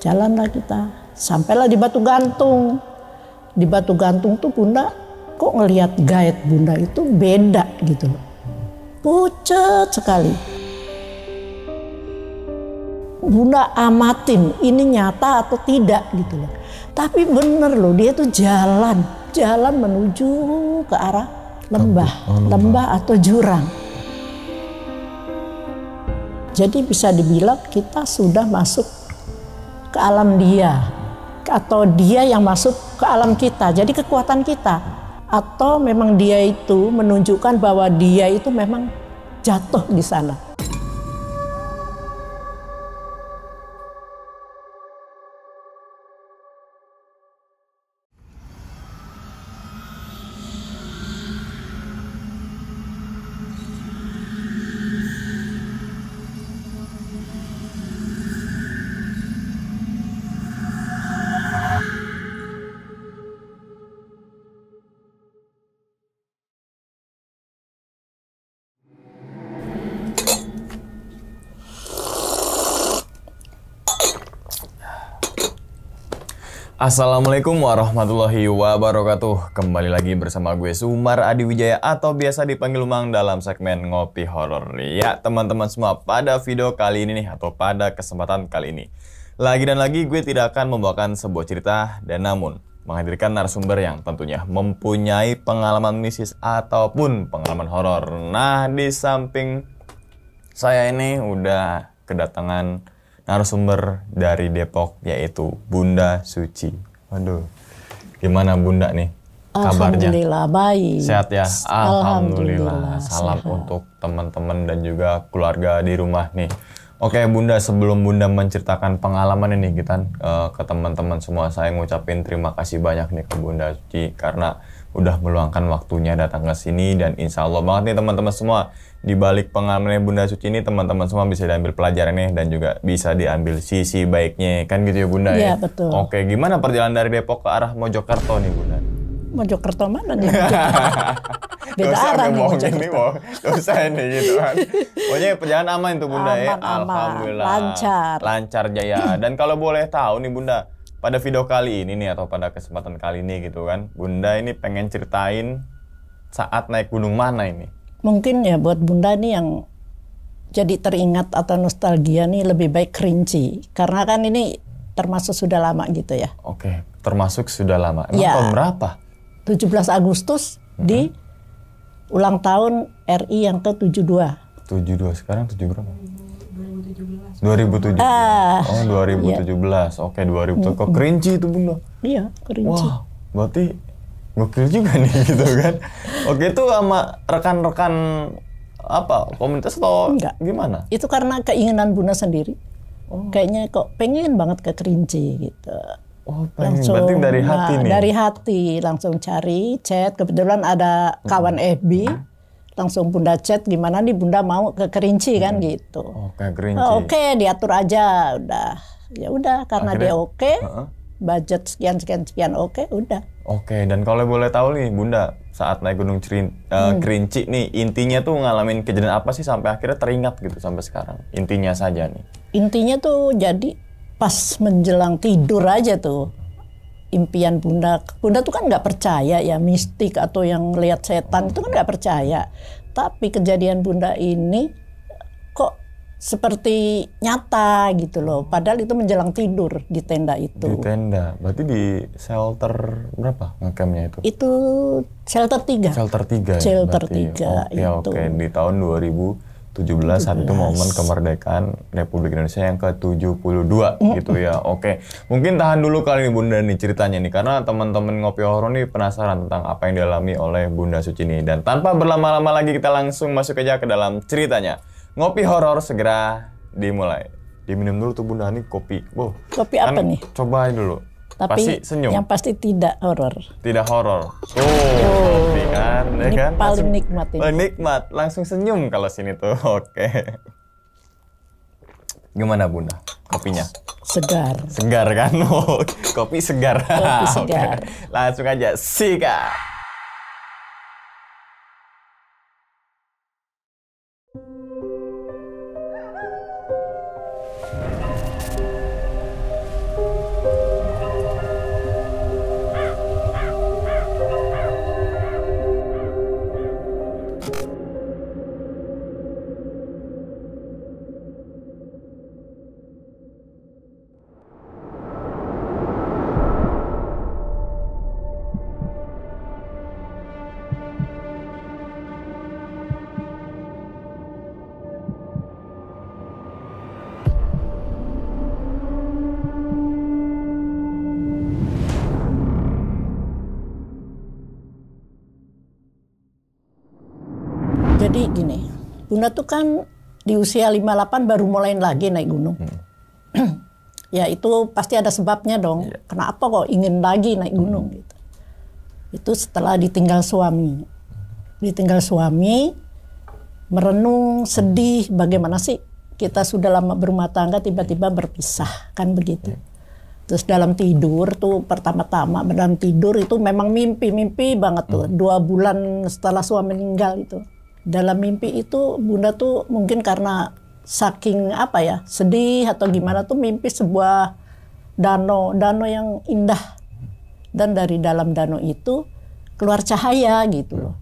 Jalanlah kita, sampailah di Batu Gantung. Di Batu Gantung tuh Bunda kok ngelihat guide Bunda itu beda gitu loh. Pucet sekali. Bunda amatin ini nyata atau tidak gitu loh. Tapi bener loh, dia tuh jalan menuju ke arah lembah atau jurang. Jadi bisa dibilang kita sudah masuk ke alam dia, atau dia yang masuk ke alam kita. Jadi kekuatan kita, atau memang dia itu menunjukkan bahwa dia itu memang jatuh di sana. Assalamualaikum warahmatullahi wabarakatuh. Kembali lagi bersama gue Sumar Adi Wijaya atau biasa dipanggil Umang dalam segmen Ngopi Horor. Ya teman-teman semua, pada video kali ini nih atau pada kesempatan kali ini lagi dan lagi gue tidak akan membawakan sebuah cerita dan namun menghadirkan narasumber yang tentunya mempunyai pengalaman mistis ataupun pengalaman horor. Nah, di samping saya ini udah kedatangan narasumber dari Depok, yaitu Bunda Suci. Waduh, gimana Bunda nih kabarnya? Alhamdulillah baik. Sehat ya? Alhamdulillah. Salam sehat. untuk teman-teman dan juga keluarga di rumah nih. Oke Bunda, sebelum Bunda menceritakan pengalaman ini kita ke teman-teman semua, saya ngucapin terima kasih banyak nih ke Bunda Suci karena udah meluangkan waktunya datang ke sini, dan insya Allah banget nih teman-teman semua, di balik pengalamannya Bunda Suci ini teman-teman semua bisa diambil pelajarannya dan juga bisa diambil sisi baiknya, kan gitu ya Bunda ya? Iya betul. Oke, gimana perjalanan dari Depok ke arah Mojokerto nih Bunda? Mojokerto mana nih? Beda arah nih Mojokerto. Gak usah ini gitu kan. Pokoknya perjalanan aman itu Bunda ya. Aman, Alhamdulillah. lancar. Lancar jaya. Dan kalau boleh tahu nih Bunda, pada video kali ini nih atau pada kesempatan kali ini gitu kan, Bunda ini pengen ceritain saat naik gunung mana ini? Mungkin ya buat Bunda nih yang jadi teringat atau nostalgia nih lebih baik Kerinci. Karena kan ini termasuk sudah lama gitu ya. Oke, termasuk sudah lama. Emang Ya. tahun berapa? 17 Agustus di ulang tahun RI yang ke-72. 72, sekarang 7 berapa? 2017. Oh, 2017. Oke, 2017. Kok Kerinci itu Bunda? Iya, Kerinci. Wah, berarti gokil juga nih gitu kan. Oke, itu sama rekan-rekan apa? Komunitas atau Enggak. gimana? Itu karena keinginan Bunda sendiri. Kayaknya kok pengen banget ke Kerinci gitu. Oh, berarti dari hati nih. Dari hati langsung cari chat. Kebetulan ada kawan FB, langsung Bunda chat gimana nih Bunda mau ke Kerinci kan gitu. Oke, Kerinci. Oke, diatur aja udah. Ya udah karena Akhirnya, dia oke, budget sekian oke, udah. Oke, dan kalau boleh tahu nih Bunda, saat naik gunung Kerinci nih, intinya tuh ngalamin kejadian apa sih sampai akhirnya teringat gitu sampai sekarang? Intinya saja nih. Intinya tuh jadi pas menjelang tidur aja tuh impian Bunda tuh kan nggak percaya ya mistik atau yang lihat setan itu kan nggak percaya, tapi kejadian Bunda ini kok seperti nyata gitu loh, padahal itu menjelang tidur di tenda itu. Di tenda, berarti di shelter berapa ngecampnya itu? Itu shelter 3. Shelter 3 ya? Shelter berarti. 3 itu. Oke, di tahun 2017 saat itu momen kemerdekaan Republik Indonesia yang ke-72 gitu ya. Oke, mungkin tahan dulu kali ini Bunda nih ceritanya nih, karena teman-teman Ngopi Horor nih penasaran tentang apa yang dialami oleh Bunda Suci ini. Dan tanpa berlama-lama lagi kita langsung masuk aja ke dalam ceritanya. Ngopi Horor segera dimulai. Diminum dulu tuh Bunda nih kopi. Wow. Kopi apa nih? Cobain dulu. Tapi pasti senyum. yang pasti tidak horor. Tidak horor. Kopi kan, ya Ini kan? paling nikmat ini. Paling nikmat, langsung senyum kalau sini tuh. Oke. Gimana Bunda? Kopinya? Segar. Segar kan? Oh, kopi segar. Kopi segar. Oke. Langsung aja sikat. Jadi gini, Bunda tuh kan di usia 58 baru mulai lagi naik gunung. Ya itu pasti ada sebabnya dong. Kenapa kok ingin lagi naik gunung gitu. Itu setelah ditinggal suami. Ditinggal suami, merenung, sedih, bagaimana sih kita sudah lama berumah tangga tiba-tiba berpisah, kan begitu. Terus dalam tidur tuh pertama-tama dalam tidur itu memang mimpi banget tuh. 2 bulan setelah suami meninggal itu. Dalam mimpi itu Bunda tuh mungkin karena saking apa ya, sedih atau gimana tuh mimpi sebuah danau yang indah. Dan dari dalam danau itu keluar cahaya gitu loh.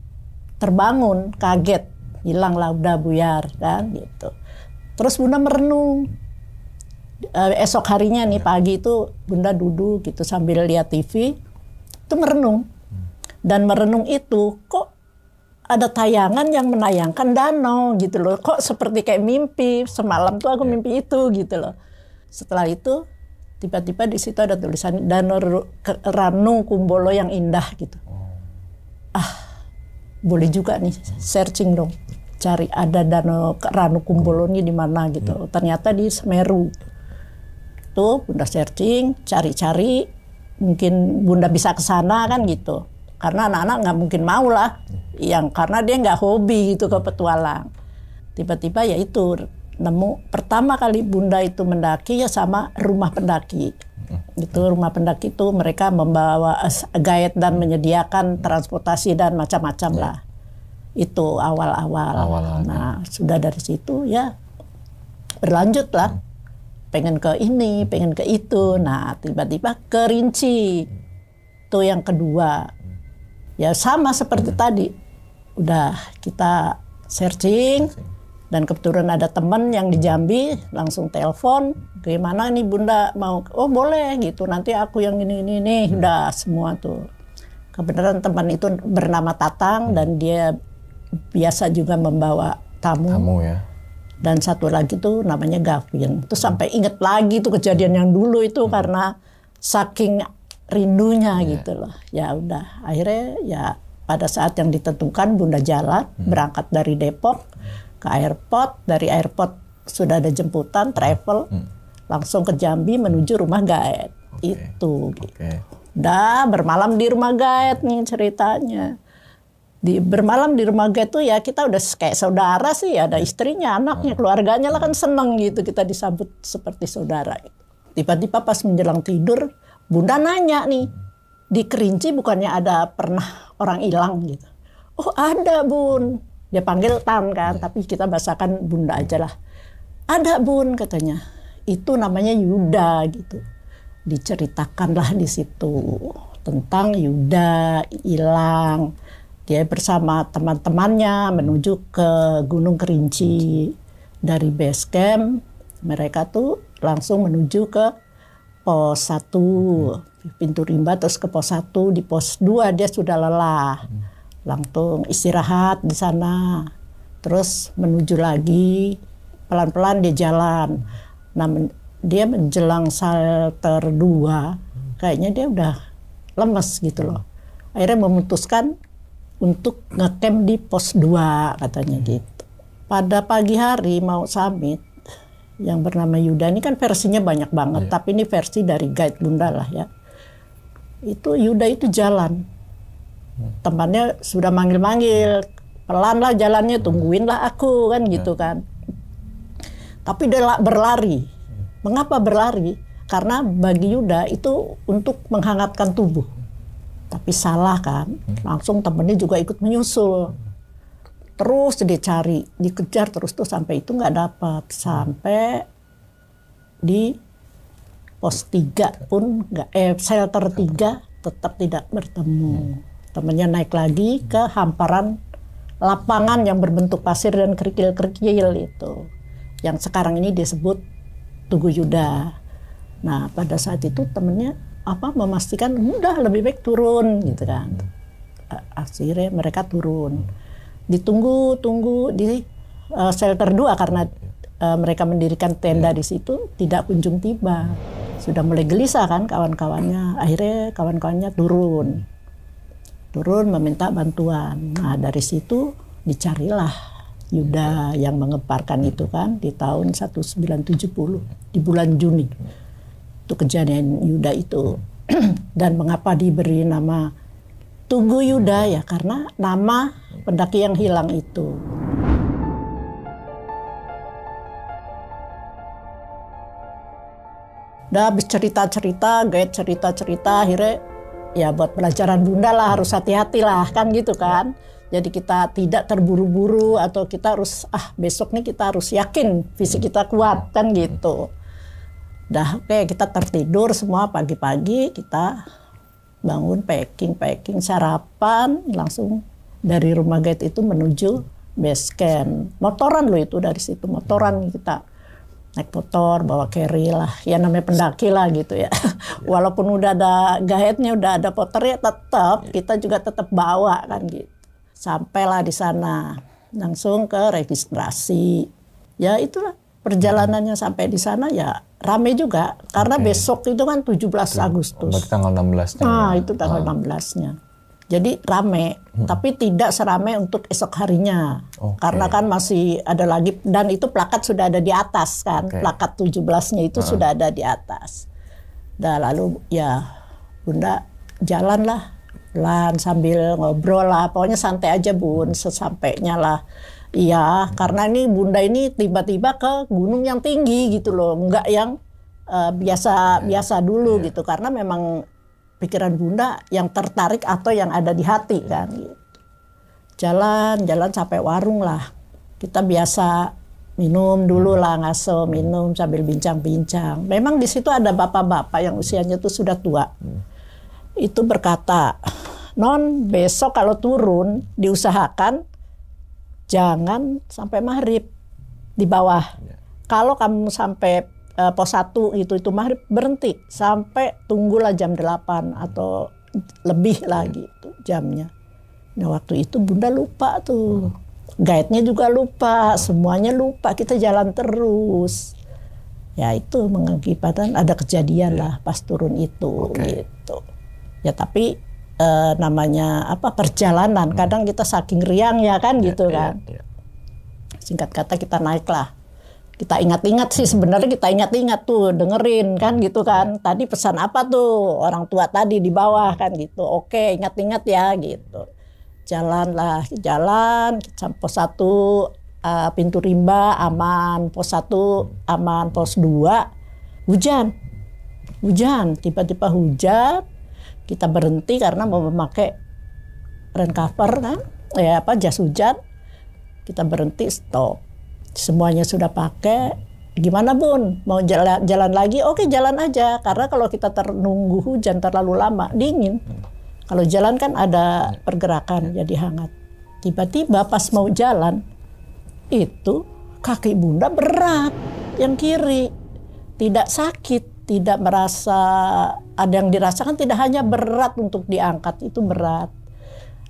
Terbangun, kaget, hilanglah udah buyar kan gitu. Terus Bunda merenung. Esok harinya nih pagi itu Bunda duduk gitu sambil lihat TV. Itu merenung. Dan merenung itu kok ada tayangan yang menayangkan danau gitu loh. Kok seperti kayak mimpi. Semalam tuh aku mimpi itu gitu loh. Setelah itu tiba-tiba di situ ada tulisan Danau Ranu Kumbolo yang indah gitu. Boleh juga nih searching dong. Cari ada Danau Ranu Kumbolo ini di mana gitu. Ternyata di Semeru. Tuh Bunda searching, cari-cari. Mungkin Bunda bisa ke sana kan gitu. Karena anak-anak nggak mungkin mau lah, karena dia nggak hobi gitu ke petualang. Tiba-tiba ya itu nemu pertama kali Bunda itu mendaki ya sama rumah pendaki. Itu rumah pendaki itu mereka membawa guide dan menyediakan transportasi dan macam-macam lah. Itu awal-awal. Nah sudah dari situ ya berlanjut lah. Pengen ke ini, pengen ke itu. Nah tiba-tiba ke Rinci. Itu yang kedua. Ya sama seperti tadi, udah kita searching dan kebetulan ada teman yang di Jambi langsung telepon, gimana nih Bunda mau? Oh boleh gitu, nanti aku yang ini udah semua tuh. Kebenaran teman itu bernama Tatang dan dia biasa juga membawa tamu ya. Dan satu lagi tuh namanya Gavin. Tuh sampai inget lagi tuh kejadian yang dulu itu karena saking rindunya gitu loh. Ya udah akhirnya ya pada saat yang ditentukan Bunda jalan berangkat dari Depok ke airport. Dari airport sudah ada jemputan travel langsung ke Jambi menuju rumah guide. Itu udah bermalam di rumah guide nih ceritanya. Bermalam di rumah guide tuh ya kita udah kayak saudara sih, ada istrinya, anaknya, keluarganya lah kan seneng gitu kita disambut seperti saudara. Tiba-tiba pas menjelang tidur Bunda nanya nih, di Kerinci bukannya ada pernah orang hilang gitu. Oh ada Bun, dia panggil Tan kan, tapi kita bahasakan Bunda aja lah. Ada Bun katanya, itu namanya Yuda gitu. Diceritakanlah di situ tentang Yuda hilang. Dia bersama teman-temannya menuju ke Gunung Kerinci. Dari base camp mereka tuh langsung menuju ke Pos 1, pintu rimba terus ke Pos 1, di Pos 2 dia sudah lelah. Langsung istirahat di sana. Terus menuju lagi, pelan-pelan dia jalan. Nah, dia menjelang shelter 2, kayaknya dia udah lemes gitu loh. Akhirnya memutuskan untuk ngecamp di Pos 2 katanya gitu. Pada pagi hari mau summit, yang bernama Yuda ini kan versinya banyak banget, tapi ini versi dari guide Bunda lah ya. Itu Yuda itu jalan, temannya sudah manggil-manggil, pelan lah jalannya, tungguin lah aku kan gitu kan. Tapi dia berlari. Mengapa berlari? Karena bagi Yuda itu untuk menghangatkan tubuh. Tapi salah kan, langsung temennya juga ikut menyusul. Terus dia cari, dikejar terus tuh sampai itu nggak dapat. Sampai di Pos 3 pun shelter 3 tetap tidak bertemu. Temennya naik lagi ke hamparan lapangan yang berbentuk pasir dan kerikil-kerikil itu. Yang sekarang ini disebut Tugu Yuda. Nah pada saat itu temennya memastikan udah lebih baik turun gitu kan. Akhirnya mereka turun. Ditunggu di shelter 2 karena mereka mendirikan tenda di situ, tidak kunjung tiba. Sudah mulai gelisah kan kawan-kawannya. Akhirnya kawan-kawannya turun meminta bantuan. Nah dari situ dicarilah Yuda yang mengemparkan itu kan di tahun 1970 di bulan Juni. Itu kejadian Yuda itu. Dan mengapa diberi nama Tugu Yuda ya karena nama pendaki yang hilang itu. Udah habis cerita-cerita, guide cerita-cerita, akhirnya ya buat pelajaran Bunda lah, harus hati-hati lah kan gitu kan. Jadi kita tidak terburu-buru atau kita harus besok nih kita harus yakin fisik kita kuat kan gitu. Dah oke, kita tertidur semua pagi-pagi, kita bangun packing sarapan langsung dari rumah guide itu menuju base camp. Motoran loh itu dari situ, motoran kita. Naik motor, bawa carry lah, ya namanya pendaki lah gitu ya. Walaupun udah ada guide-nya, udah ada porternya, tetap kita juga tetap bawa kan gitu. Sampailah di sana, langsung ke registrasi. Ya itulah perjalanannya sampai di sana ya rame juga, karena besok itu kan 17 Agustus. Berarti tanggal 16-nya. Nah itu tanggal 16-nya. Jadi rame, tapi tidak seramai untuk esok harinya. Karena kan masih ada lagi, dan itu plakat sudah ada di atas kan. Plakat 17-nya itu sudah ada di atas. Dan lalu ya Bunda jalan lah, pelan sambil ngobrol lah. Pokoknya santai aja Bun, sesampainya lah. Iya, karena ini Bunda ini tiba-tiba ke gunung yang tinggi gitu loh. Enggak yang biasa dulu gitu. Karena memang pikiran Bunda yang tertarik atau yang ada di hati kan gitu. Jalan sampai warung lah. Kita biasa minum dulu lah, ngaso minum sambil bincang-bincang. Memang di situ ada bapak-bapak yang usianya tuh sudah tua. Itu berkata, "Non, besok kalau turun diusahakan jangan sampai maghrib di bawah. Kalau kamu sampai pos 1 itu maghrib berhenti sampai tunggulah jam 8 atau lebih lagi itu jamnya." Nah waktu itu Bunda lupa tuh, guide-nya juga lupa, semuanya lupa, kita jalan terus. Ya itu mengakibatkan ada kejadian lah pas turun itu gitu. Ya tapi namanya perjalanan, kadang kita saking riang ya kan gitu kan. Singkat kata kita naik lah. Kita ingat-ingat sih sebenarnya, kita ingat-ingat tuh dengerin kan gitu kan. Tadi pesan apa tuh orang tua tadi di bawah kan gitu. Oke, ingat-ingat ya gitu. Jalan sampai pos 1 pintu rimba aman, pos 1 aman, pos 2 hujan. Tiba-tiba hujan. Kita berhenti karena mau memakai rain cover kan. Jas hujan. Kita berhenti, stop. Semuanya sudah pakai. Gimana Bun? Mau jalan lagi? Oke, jalan aja. Karena kalau kita nunggu hujan terlalu lama, dingin. Kalau jalan kan ada pergerakan, jadi hangat. Tiba-tiba pas mau jalan, itu kaki Bunda berat. Yang kiri. Tidak sakit, tidak merasa ada yang dirasakan, tidak hanya berat untuk diangkat, itu berat.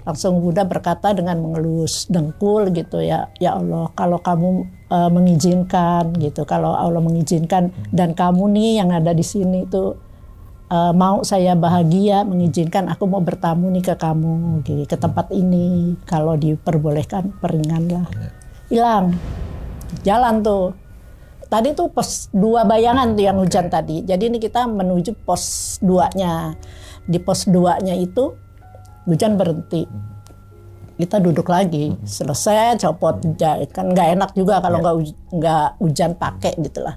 Langsung Bunda berkata dengan mengelus dengkul gitu ya, "Ya Allah, kalau kamu mengizinkan gitu, kalau Allah mengizinkan dan kamu nih yang ada di sini tuh mau saya bahagia, mengizinkan aku mau bertamu nih ke kamu, gitu, ke tempat ini, kalau diperbolehkan peringanlah." Hilang, jalan tuh. Tadi tuh pos 2 Bayangan tuh yang hujan tadi. Jadi ini kita menuju pos 2-nya. Di pos 2-nya itu hujan berhenti. Kita duduk lagi, selesai copot, kan nggak enak juga kalau nggak hujan pakai gitulah.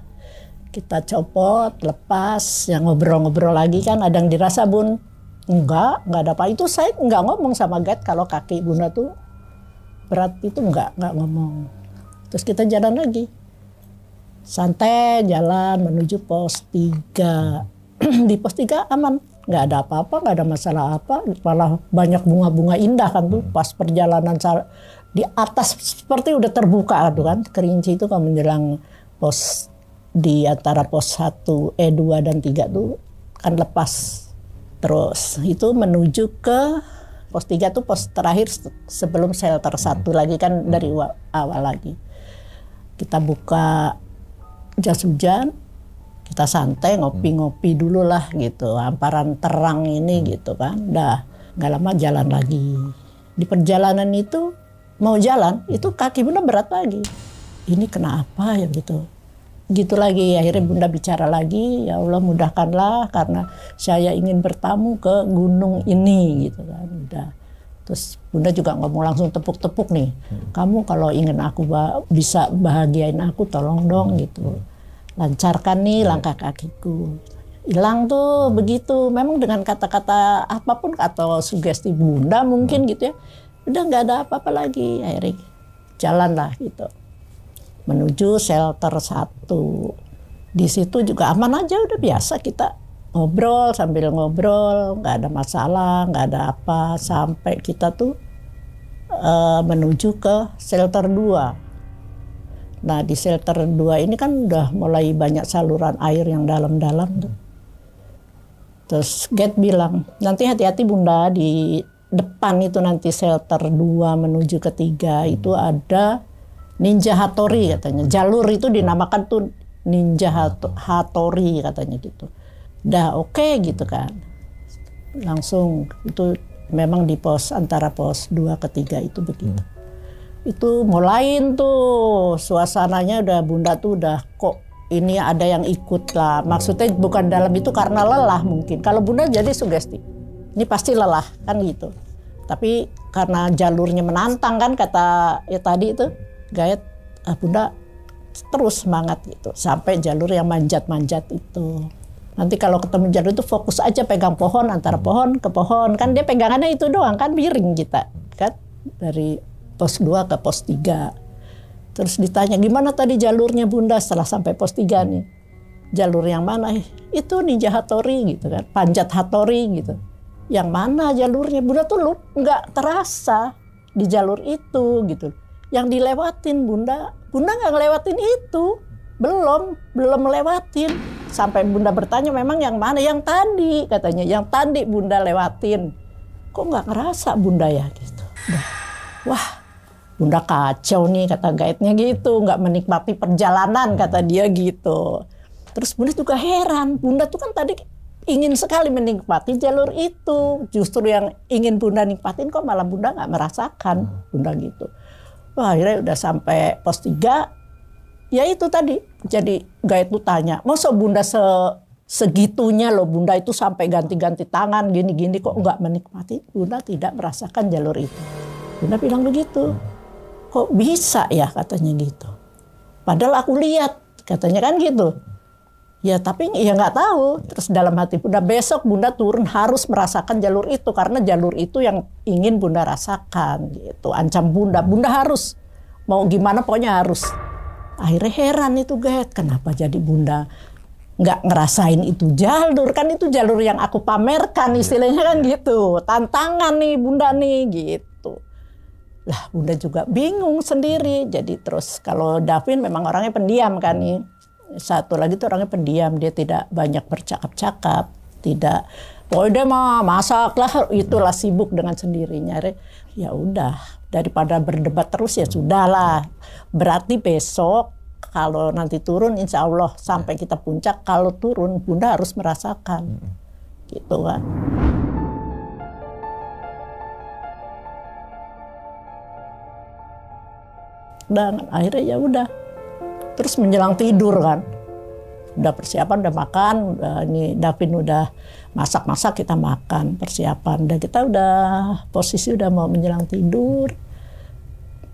Kita copot, lepas, yang ngobrol-ngobrol lagi kan, ada yang dirasa Bun? Enggak ada apa. Itu saya nggak ngomong sama guide kalau kaki Bunda tuh berat, itu nggak ngomong. Terus kita jalan lagi, santai jalan menuju pos 3. Di pos 3 aman. Nggak ada apa-apa, nggak ada masalah apa, malah banyak bunga-bunga indah kan tuh pas perjalanan di atas seperti udah terbuka tuh kan, Kerinci itu kalau menjelang pos di antara pos 1, 2 dan 3 tuh kan lepas. Terus itu menuju ke pos 3 tuh pos terakhir sebelum shelter 1 lagi kan dari awal lagi. Kita buka jas hujan, kita santai ngopi-ngopi dulu lah gitu, hamparan terang ini gitu kan. Nggak lama jalan lagi. Di perjalanan itu mau jalan itu kaki bunda berat lagi. Ini kenapa ya gitu. Gitu lagi, akhirnya bunda bicara lagi, ya Allah mudahkanlah karena saya ingin bertamu ke gunung ini gitu kan. Udah. Terus bunda juga ngomong langsung tepuk-tepuk nih, kamu kalau ingin aku bisa bahagiain aku tolong dong gitu, lancarkan nih langkah kakiku. Hilang tuh begitu, memang dengan kata-kata apapun atau sugesti bunda mungkin gitu ya, udah nggak ada apa-apa lagi. Akhirnya jalanlah gitu menuju shelter 1. Di situ juga aman aja, udah biasa kita ngobrol sambil ngobrol, nggak ada masalah, nggak ada apa, sampai kita tuh menuju ke shelter 2. Nah di shelter 2 ini kan udah mulai banyak saluran air yang dalam-dalam tuh. Terus guide bilang, nanti hati-hati bunda, di depan itu nanti shelter 2 menuju ke 3 itu ada Ninja Hattori katanya. Jalur itu dinamakan tuh Ninja Hattori katanya gitu. Udah oke gitu kan. Langsung itu memang di pos antara pos 2 ke 3 itu begitu. Itu mulain tuh suasananya udah bunda tuh udah kok ini ada yang ikut lah. Maksudnya bukan dalam itu karena lelah mungkin. Kalau bunda jadi sugesti. Ini pasti lelah kan gitu. Tapi karena jalurnya menantang kan kata ya tadi itu. Guide, bunda terus semangat gitu sampai jalur yang manjat-manjat itu. Nanti kalau ketemu jalur itu fokus aja pegang pohon, antara pohon ke pohon, kan dia pegangannya itu doang kan, miring kita kan dari pos 2 ke pos 3. Terus ditanya gimana tadi jalurnya bunda setelah sampai pos 3 nih, jalur yang mana? Itu Ninja Hattori gitu kan, panjat Hattori gitu. Yang mana jalurnya? Bunda tuh nggak terasa di jalur itu gitu. Yang dilewatin bunda nggak ngelewatin itu, belum melewatin. Sampai bunda bertanya memang yang mana, yang tadi katanya, yang tadi bunda lewatin. Kok nggak ngerasa bunda ya gitu. Wah bunda kacau nih kata guide-nya gitu, nggak menikmati perjalanan kata dia gitu. Terus bunda juga heran, bunda tuh kan tadi ingin sekali menikmati jalur itu, justru yang ingin bunda nikmatin kok malah bunda nggak merasakan, bunda gitu. Wah akhirnya udah sampai pos 3, ya itu tadi. Jadi guide tuh tanya, masa bunda segitunya loh bunda itu sampai ganti-ganti tangan gini-gini kok nggak menikmati? Bunda tidak merasakan jalur itu. Bunda bilang begitu. Kok bisa ya katanya gitu. Padahal aku lihat katanya kan gitu. Ya tapi ya nggak tahu. Terus dalam hati bunda besok bunda turun harus merasakan jalur itu karena jalur itu yang ingin bunda rasakan gitu. Ancam bunda harus mau gimana pokoknya harus. Akhirnya heran itu guys, kenapa jadi bunda nggak ngerasain itu jalur, kan itu jalur yang aku pamerkan istilahnya kan gitu. Tantangan nih bunda nih gitu. Lah bunda juga bingung sendiri. Jadi terus kalau Davin memang orangnya pendiam kan nih. Satu lagi tuh orangnya pendiam, dia tidak banyak bercakap-cakap, tidak, pokoknya dia mah masak lah, itulah sibuk dengan sendirinya. Ya udah, daripada berdebat terus ya sudahlah. Berarti besok kalau nanti turun insya Allah sampai kita puncak, kalau turun bunda harus merasakan, gitu kan. Dan akhirnya ya udah. Terus menjelang tidur kan, udah persiapan, udah makan, ini Davin udah masak-masak, kita makan, persiapan. Dan kita udah posisi udah mau menjelang tidur.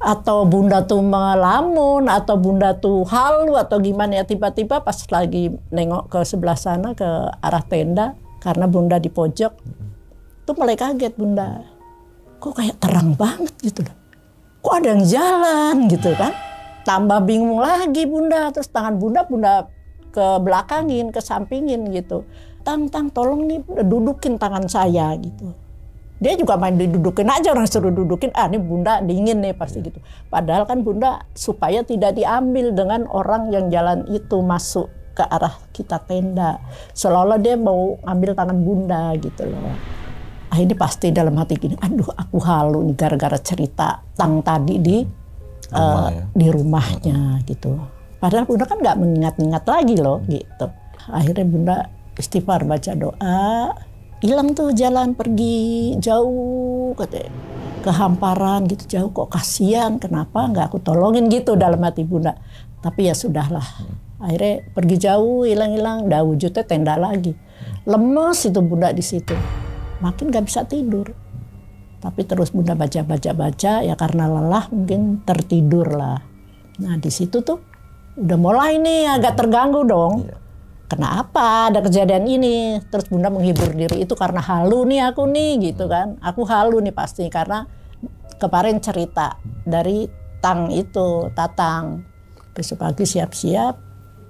Atau bunda tuh melamun, atau bunda tuh halu, atau gimana ya. Tiba-tiba pas lagi nengok ke sebelah sana, ke arah tenda, karena bunda di pojok, tuh mulai kaget bunda. Kok kayak terang banget gitu loh. Kok ada yang jalan gitu kan. Tambah bingung lagi bunda, terus tangan bunda ke belakangin, ke sampingin gitu. Tang tolong nih dudukin tangan saya gitu. Dia juga main didudukin aja, orang suruh dudukin, ini bunda dingin nih pasti gitu. Padahal kan bunda supaya tidak diambil dengan orang yang jalan itu masuk ke arah kita tenda. Seolah-olah dia mau ambil tangan bunda gitu loh. Ini pasti dalam hati gini, aduh aku halu nih gara-gara cerita tang tadi di rumahnya gitu. Padahal bunda kan nggak mengingat-ingat lagi loh gitu. Akhirnya bunda istighfar, baca doa, hilang tuh jalan, pergi jauh katanya. kehamparan gitu jauh, kok kasihan, kenapa nggak aku tolongin gitu dalam hati Bunda. Tapi ya sudahlah, akhirnya pergi jauh, hilang-hilang, udah wujudnya tenda lagi. Lemes itu Bunda di situ, makin nggak bisa tidur. Tapi terus Bunda baca ya karena lelah mungkin tertidur lah. Nah di situ tuh udah mulai nih agak terganggu dong. Kenapa ada kejadian ini? Terus Bunda menghibur diri, itu karena halu nih aku nih gitu kan. Aku halu nih pasti karena kemarin cerita dari Tatang. Besok pagi siap-siap,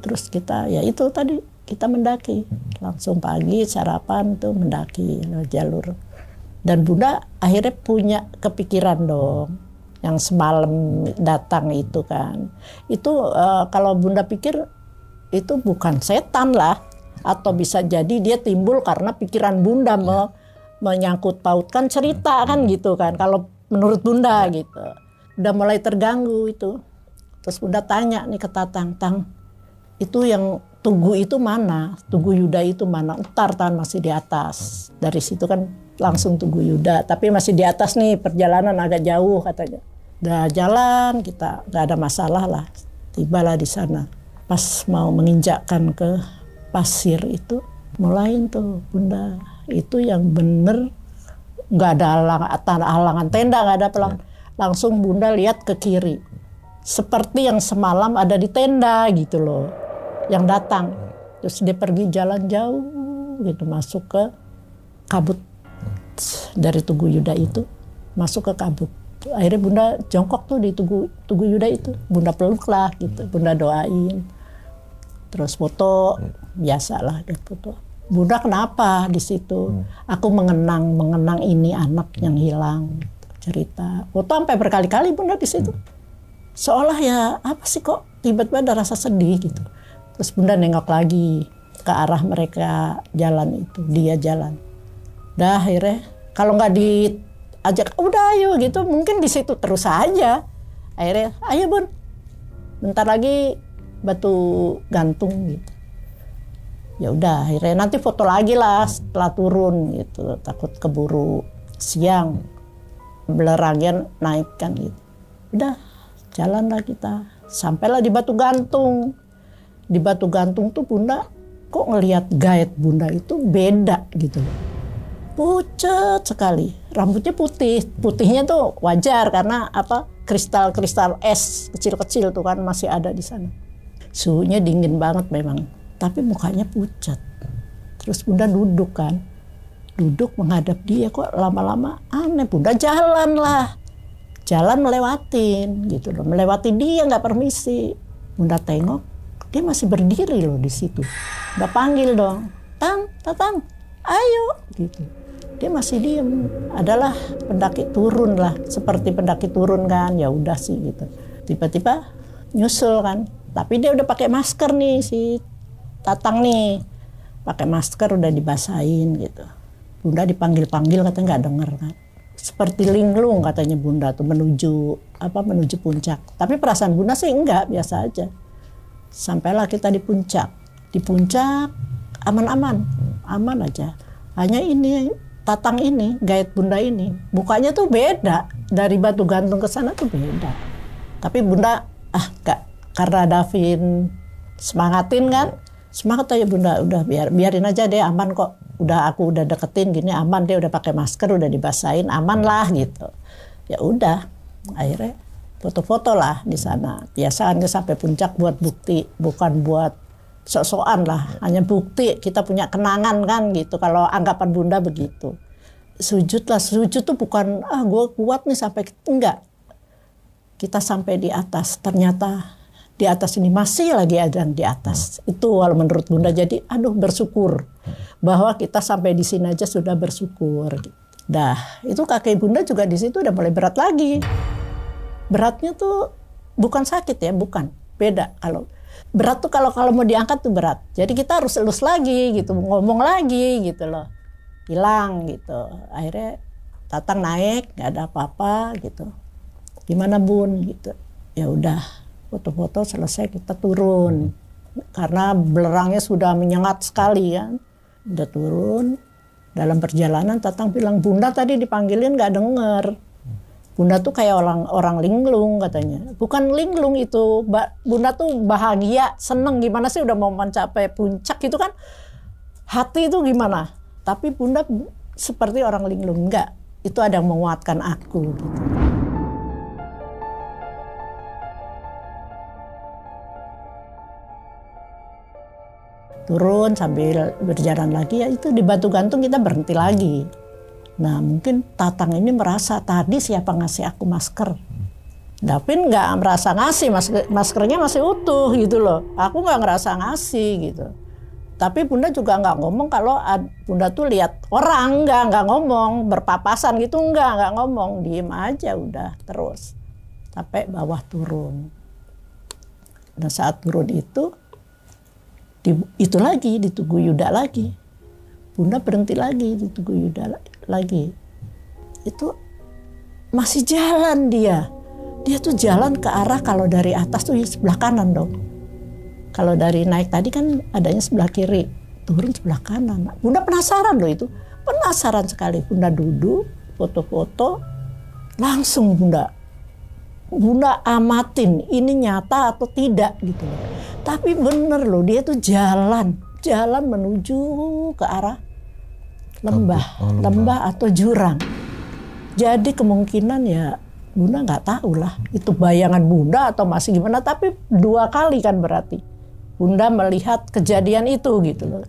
terus kita ya itu tadi kita mendaki. Langsung pagi sarapan tuh mendaki jalur. Dan Bunda akhirnya punya kepikiran dong. Yang semalam datang itu kan. Itu kalau Bunda pikir itu bukan setan lah, atau bisa jadi dia timbul karena pikiran Bunda menyangkut pautkan cerita kan gitu kan, kalau menurut Bunda gitu. Udah mulai terganggu itu. Terus Bunda tanya nih ke Tatang, itu yang Tugu itu mana? Tugu Yuda itu mana? Entar Tan masih di atas. Dari situ kan langsung Tugu Yuda, tapi masih di atas nih, perjalanan agak jauh katanya. Udah jalan kita, gak ada masalah lah, tibalah di sana. Pas mau menginjakkan ke pasir itu, mulain tuh Bunda. Itu yang bener nggak ada halangan tenda, nggak ada pelang. Langsung Bunda lihat ke kiri. Seperti yang semalam ada di tenda gitu loh. Yang datang. Terus dia pergi jalan jauh gitu, masuk ke kabut. Dari Tugu Yuda itu, masuk ke kabut. Akhirnya Bunda jongkok tuh di Tugu Yuda itu. Bunda peluk lah gitu, Bunda doain. Terus foto, biasalah foto. Bunda kenapa di situ? Aku mengenang ini anak yang hilang. Cerita. Foto sampai berkali-kali Bunda di situ. Seolah ya apa sih kok tiba-tiba ada rasa sedih gitu. Terus Bunda nengok lagi ke arah mereka jalan itu. Dia jalan. Dah akhirnya kalau nggak diajak, udah ayo gitu. Mungkin di situ terus aja. Akhirnya ayo Bun. Bentar lagi batu gantung gitu. Ya udah akhirnya nanti foto lagi lah setelah turun gitu, takut keburu siang, belerangnya naik kan gitu. Udah jalanlah kita, sampailah di batu gantung. Di batu gantung tuh Bunda kok ngelihat gaet Bunda itu beda gitu, pucet sekali, rambutnya putihnya tuh wajar karena apa, kristal es kecil-kecil tuh kan masih ada di sana. Suhunya dingin banget memang, tapi mukanya pucat. Terus Bunda duduk kan, duduk menghadap dia, kok lama-lama aneh. Bunda jalan melewatin gitu loh, melewati dia nggak permisi. Bunda tengok, dia masih berdiri loh di situ. Bunda panggil dong, Tatang, ayo gitu. Dia masih diem. Adalah pendaki turun lah, seperti pendaki turun kan, ya udah sih gitu. Tiba-tiba nyusul kan. Tapi dia udah pakai masker nih si Tatang nih, pakai masker udah dibasahin gitu. Bunda dipanggil-panggil katanya nggak denger kan. Seperti linglung katanya Bunda tuh menuju puncak. Tapi perasaan Bunda sih enggak, biasa aja. Sampailah kita di puncak. Di puncak aman aja. Hanya ini Tatang ini, gaet Bunda ini, mukanya tuh beda dari batu gantung ke sana tuh beda. Tapi Bunda enggak. Karena Davin semangatin kan, semangat aja Bunda, udah biarin aja deh, aman kok. Aku udah deketin gini aman, dia udah pakai masker, udah dibasahin, aman lah gitu. Ya udah, akhirnya foto-foto lah di sana. Biasanya sampai puncak buat bukti, bukan buat sok-sokan lah, hanya bukti kita punya kenangan kan gitu. Kalau anggapan Bunda begitu. Sujud tuh bukan gue kuat nih sampai, enggak. Kita sampai di atas, ternyata di atas ini masih lagi ada di atas. Itu kalau menurut Bunda, jadi bersyukur bahwa kita sampai di sini aja sudah bersyukur. Dah, itu kaki Bunda juga di situ udah mulai berat lagi. Beratnya tuh bukan sakit ya, bukan. Beda kalau berat tuh kalau mau diangkat tuh berat. Jadi kita harus elus lagi gitu, ngomong lagi gitu loh. Hilang gitu. Akhirnya Tatang naik, nggak ada apa-apa gitu. Gimana Bun gitu. Ya udah. Foto-foto selesai kita turun. Karena belerangnya sudah menyengat sekali kan. Udah turun. Dalam perjalanan Tatang bilang, Bunda tadi dipanggilin gak denger. Bunda tuh kayak orang linglung katanya. Bukan linglung itu, Bunda tuh bahagia, seneng. Gimana sih udah mau mencapai puncak gitu kan. Hati itu gimana. Tapi Bunda seperti orang linglung. Enggak, itu ada yang menguatkan aku gitu. Turun sambil berjalan lagi, ya itu di Batu Gantung kita berhenti lagi. Nah mungkin Tatang ini merasa tadi siapa ngasih aku masker. Davin nggak merasa ngasih, maskernya masih utuh gitu loh. Aku nggak ngerasa ngasih gitu. Tapi Bunda juga nggak ngomong kalau Bunda tuh lihat orang, nggak ngomong, berpapasan gitu, nggak ngomong. Diem aja udah terus. Sampai bawah turun. Nah saat turun itu lagi di Tugu Yuda lagi. Bunda berhenti lagi di Tugu Yuda lagi. Itu masih jalan dia. Dia tuh jalan ke arah kalau dari atas tuh sebelah kanan dong. Kalau dari naik tadi kan adanya sebelah kiri, turun sebelah kanan. Bunda penasaran loh itu. Penasaran sekali. Bunda duduk, foto-foto, langsung Bunda amatin ini nyata atau tidak gitu loh. Tapi bener loh, dia tuh jalan menuju ke arah lembah atau jurang. Jadi kemungkinan ya Bunda nggak tahu lah itu bayangan Bunda atau masih gimana. Tapi 2 kali kan berarti Bunda melihat kejadian itu gitu loh.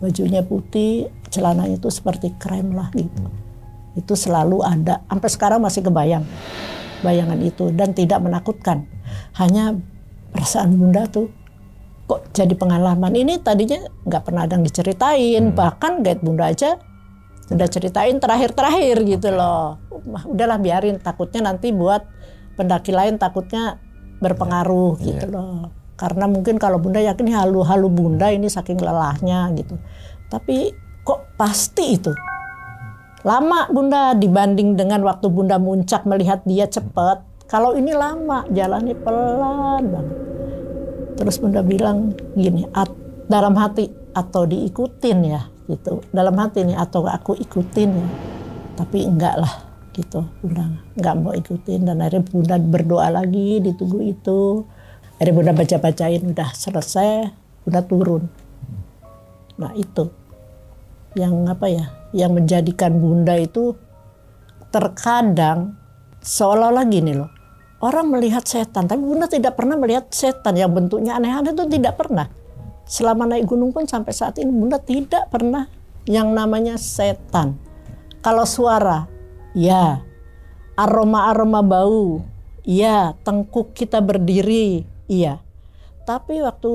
Bajunya putih, celananya itu seperti krem lah gitu. Itu selalu ada, sampai sekarang masih kebayang bayangan itu dan tidak menakutkan. Hanya perasaan Bunda tuh kok jadi pengalaman ini tadinya nggak pernah ada yang diceritain, bahkan guide Bunda aja sudah ceritain terakhir gitu loh. Udahlah biarin, takutnya nanti buat pendaki lain takutnya berpengaruh gitu loh. Karena mungkin kalau Bunda yakin halu-halu Bunda ini saking lelahnya gitu. Tapi kok pasti itu. Lama Bunda dibanding dengan waktu Bunda muncak melihat dia cepat. Kalau ini lama, jalannya pelan banget. Terus Bunda bilang gini, dalam hati atau diikutin ya gitu. Dalam hati nih atau aku ikutin ya. Tapi enggak lah gitu. Bunda enggak mau ikutin dan akhirnya Bunda berdoa lagi di Tugu itu. Akhirnya Bunda baca-bacain udah selesai, Bunda turun. Nah itu yang apa ya? Yang menjadikan Bunda itu terkadang seolah-olah gini loh. Orang melihat setan, tapi Bunda tidak pernah melihat setan yang bentuknya aneh-aneh itu tidak pernah. Selama naik gunung pun sampai saat ini Bunda tidak pernah yang namanya setan. Kalau suara, ya. Aroma-aroma bau, ya. Tengkuk kita berdiri, iya. Tapi waktu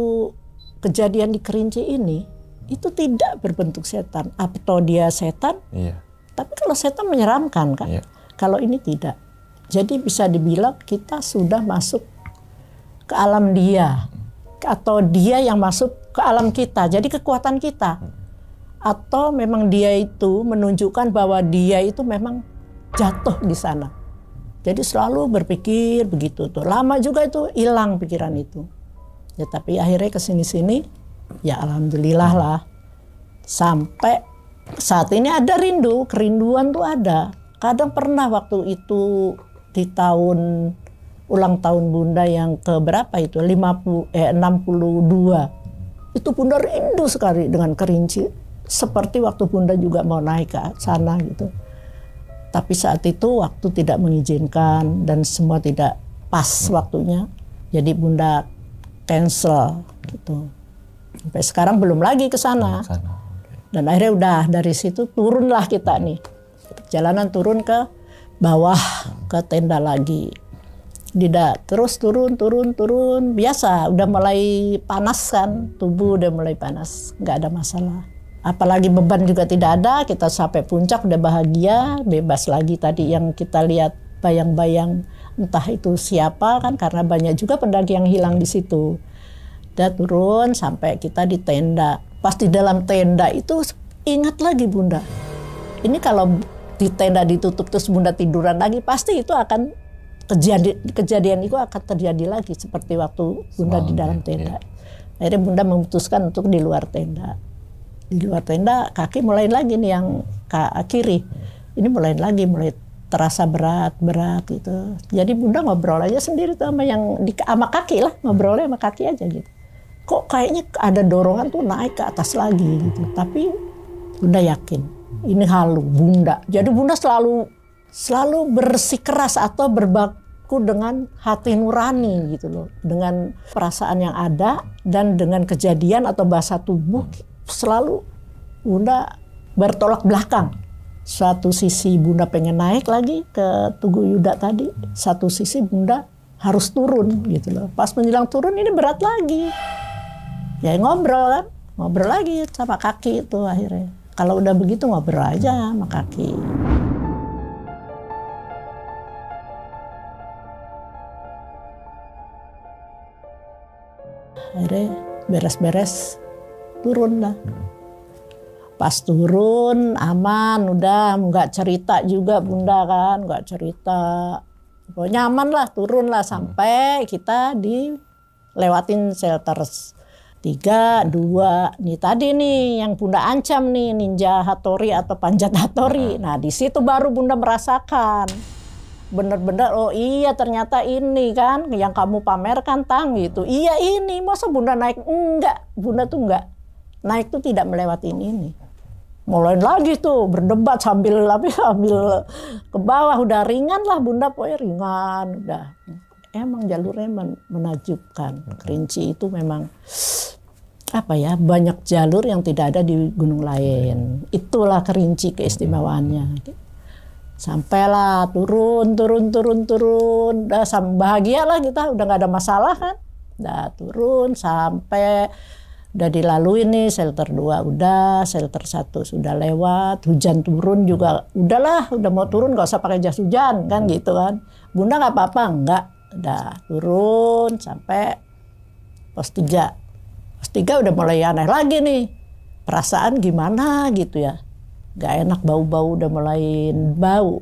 kejadian di Kerinci ini, itu tidak berbentuk setan. Atau dia setan, iya. Tapi kalau setan menyeramkan kan, iya. Kalau ini tidak. Jadi bisa dibilang kita sudah masuk ke alam dia. Atau dia yang masuk ke alam kita. Jadi kekuatan kita. Atau memang dia itu menunjukkan bahwa dia itu memang jatuh di sana. Jadi selalu berpikir begitu tuh. Lama juga itu hilang pikiran itu. Ya tapi akhirnya kesini-sini, ya alhamdulillah lah. Sampai saat ini ada rindu, kerinduan tuh ada. Kadang pernah waktu itu di tahun ulang tahun Bunda yang ke berapa itu 62 itu Bunda rindu sekali dengan Kerinci seperti waktu Bunda juga mau naik ke sana gitu. Tapi saat itu waktu tidak mengizinkan dan semua tidak pas waktunya, jadi Bunda cancel gitu. Sampai sekarang belum lagi ke sana. Dan akhirnya udah dari situ turunlah kita nih, perjalanan turun ke bawah ke tenda lagi. Tidak terus turun biasa, udah mulai panas kan, tubuh udah mulai panas, nggak ada masalah. Apalagi beban juga tidak ada, kita sampai puncak udah bahagia, bebas lagi tadi yang kita lihat bayang-bayang entah itu siapa kan, karena banyak juga pendaki yang hilang di situ. Udah turun sampai kita di tenda. Pas di dalam tenda itu ingat lagi Bunda. Ini kalau di tenda ditutup terus Bunda tiduran lagi, pasti itu akan kejadian itu akan terjadi lagi seperti waktu Bunda di dalam tenda. Akhirnya Bunda memutuskan untuk di luar tenda. Di luar tenda kaki mulai lagi nih yang kiri. Ini mulai lagi mulai terasa berat gitu. Jadi Bunda ngobrol aja sendiri tuh sama kaki lah, ngobrolnya sama kaki aja gitu. Kok kayaknya ada dorongan tuh naik ke atas lagi gitu. Tapi Bunda yakin ini halu Bunda. Jadi Bunda selalu bersikeras atau berbaku dengan hati nurani gitu loh. Dengan perasaan yang ada dan dengan kejadian atau bahasa tubuh selalu Bunda bertolak belakang. Satu sisi Bunda pengen naik lagi ke Tugu Yuda tadi, satu sisi Bunda harus turun gitu loh. Pas menjelang turun ini berat lagi. Ya ngobrol lagi sama kaki itu akhirnya. Kalau udah begitu ngobrol aja sama kaki. Akhirnya beres-beres turun lah. Pas turun aman, udah nggak cerita juga Bunda kan, nggak cerita. Pokoknya aman lah, turun lah sampai kita dilewatin shelter 3, 2. Nih tadi nih yang Bunda ancam nih Ninja Hattori atau Panjat Hattori. Nah di situ baru Bunda merasakan. Bener-bener oh iya ternyata ini kan yang kamu pamerkan Tang gitu. Iya ini, masa Bunda naik? Enggak, Bunda tuh enggak. Naik tuh tidak melewati ini. Mulai lagi tuh berdebat sambil ke bawah udah ringan lah Bunda, pokoknya ringan udah. Emang jalurnya menakjubkan. Kerinci itu memang apa ya, banyak jalur yang tidak ada di gunung lain. Itulah Kerinci keistimewaannya. Sampailah turun. Udah bahagia lah kita, udah nggak ada masalah kan. Udah turun sampai udah dilalui nih shelter 2 udah, shelter 1 sudah lewat, hujan turun juga udahlah, udah mau turun nggak usah pakai jas hujan kan gitu kan. Bunda nggak apa-apa, enggak. Udah turun sampai pos 3. Pos 3 udah mulai aneh lagi nih. Perasaan gimana gitu ya. Gak enak, bau-bau udah mulai bau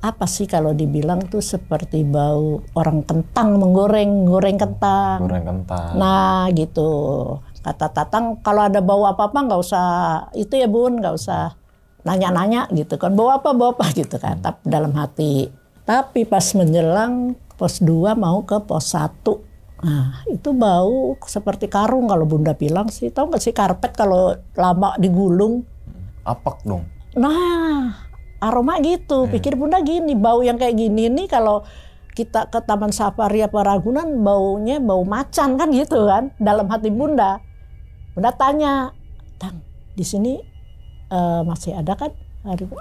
apa sih kalau dibilang tuh seperti bau orang kentang goreng kentang. Nah gitu. Kata Tatang kalau ada bau apa-apa nggak usah itu ya Bun, nggak usah nanya-nanya gitu kan. Bau apa gitu kan. Tapi dalam hati. Tapi pas menjelang pos 2 mau ke pos 1. Nah itu bau seperti karung kalau Bunda bilang sih. Tahu nggak sih karpet kalau lama digulung? Apak dong. Nah aroma gitu. Pikir Bunda gini, bau yang kayak gini nih kalau kita ke Taman Safari apa Ragunan baunya bau macan kan gitu kan. Dalam hati Bunda. Bunda tanya, Tang di sini masih ada kan?